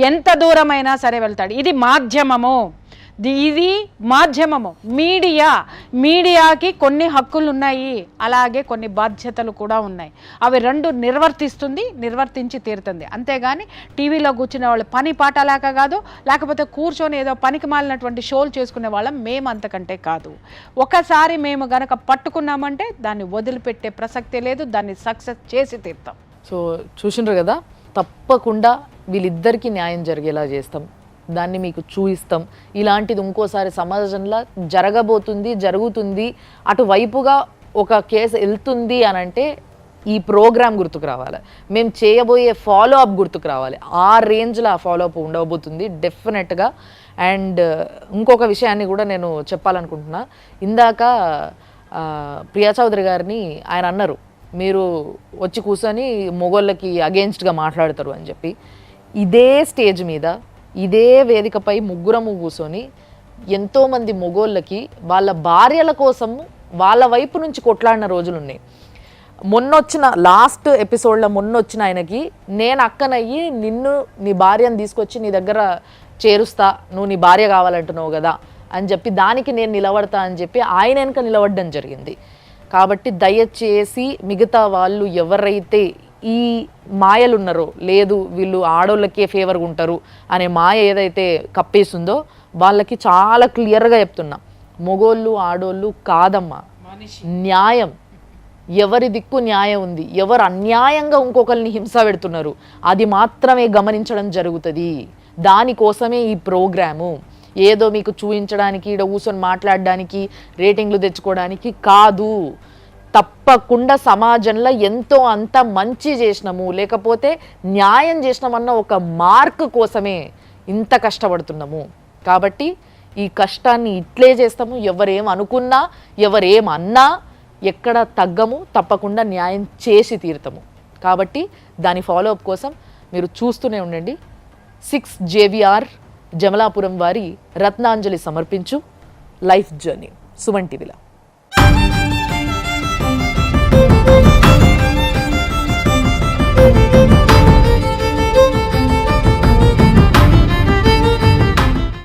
ఎంత దూరమైనా సరే వెళ్తాడు. ఇది మాధ్యమము, ఇది మాధ్యమము, మీడియాకి కొన్ని హక్కులు ఉన్నాయి, అలాగే కొన్ని బాధ్యతలు కూడా ఉన్నాయి. అవి 2 నిర్వర్తించి తీరుతుంది. అంతేగాని టీవీలో కూర్చునే వాళ్ళు పని పాట లేక కాదు, లేకపోతే కూర్చొని ఏదో పనికి మాలినటువంటి షోలు చేసుకునే వాళ్ళం మేము, అంతకంటే కాదు. ఒకసారి మేము గనక పట్టుకున్నామంటే దాన్ని వదిలిపెట్టే ప్రసక్తే లేదు, దాన్ని సక్సెస్ చేసి తీరుతాం. సో చూసిండ్రు కదా, తప్పకుండా వీళ్ళిద్దరికీ న్యాయం జరిగేలా చేస్తాం, దాన్ని మీకు చూపిస్తాం. ఇలాంటిది ఇంకోసారి సమాజంలో జరుగుతుంది, అటువైపుగా ఒక కేసు వెళ్తుంది అని అంటే ఈ ప్రోగ్రామ్ గుర్తుకు రావాలి, మేము చేయబోయే ఫాలో అప్ గుర్తుకు రావాలి. ఆ రేంజ్లో ఆ ఫాలో అప్ ఉండబోతుంది డెఫినెట్గా. అండ్ ఇంకొక విషయాన్ని కూడా నేను చెప్పాలనుకుంటున్నా. ఇందాక ప్రియా చౌదరి గారిని ఆయన అన్నారు, మీరు వచ్చి కూర్చొని మొగోళ్ళకి అగెన్స్ట్గా మాట్లాడతారు అని చెప్పి. ఇదే స్టేజ్ మీద ఇదే వేదికపై ముగ్గురము కూర్చొని ఎంతోమంది మొగోళ్ళకి వాళ్ళ భార్యల కోసం వాళ్ళ వైపు నుంచి కొట్లాడిన రోజులు ఉన్నాయి. లాస్ట్ ఎపిసోడ్లో మొన్నొచ్చిన ఆయనకి నేను అక్కనయ్యి నిన్ను నీ భార్యను తీసుకొచ్చి నీ దగ్గర చేరుస్తా, నువ్వు నీ భార్య కావాలంటున్నావు కదా అని చెప్పి దానికి నేను నిలబడతా అని చెప్పి ఆయన వెనక నిలబడడం జరిగింది. కాబట్టి దయచేసి మిగతా వాళ్ళు ఎవరైతే ఈ మాయలు ఉన్నారో, లేదు వీళ్ళు ఆడోళ్ళకే ఫేవర్గా ఉంటారు అనే మాయ ఏదైతే కప్పేసిందో వాళ్ళకి చాలా క్లియర్గా చెప్తున్నా, మొగోళ్ళు ఆడోళ్ళు కాదమ్మా, న్యాయం ఎవరి దిక్కు న్యాయం ఉంది, ఎవరు అన్యాయంగా ఇంకొకరిని హింస పెడుతున్నారు అది మాత్రమే గమనించడం జరుగుతుంది. దానికోసమే ఈ ప్రోగ్రాము. ఏదో మీకు చూపించడానికి, ఈడ కూర్చొని మాట్లాడడానికి, రేటింగ్లు తెచ్చుకోవడానికి కాదు. తప్పకుండా సమాజంలో ఎంతో అంత మంచి చేసినాము, లేకపోతే న్యాయం చేసినామన్న ఒక మార్క్ కోసమే ఇంత కష్టపడుతున్నాము. కాబట్టి ఈ కష్టాన్ని ఇట్లే చేస్తాము. ఎవరేం అనుకున్నా, ఎవరేం అన్నా ఎక్కడ తగ్గము, తప్పకుండా న్యాయం చేసి తీరుతాము. కాబట్టి దాని ఫాలోఅప్ కోసం మీరు చూస్తూనే ఉండండి. 6 JVR జమలాపురం వారి రత్నాంజలి సమర్పించు లైఫ్ జర్నీ సుమన్ టీవీలో.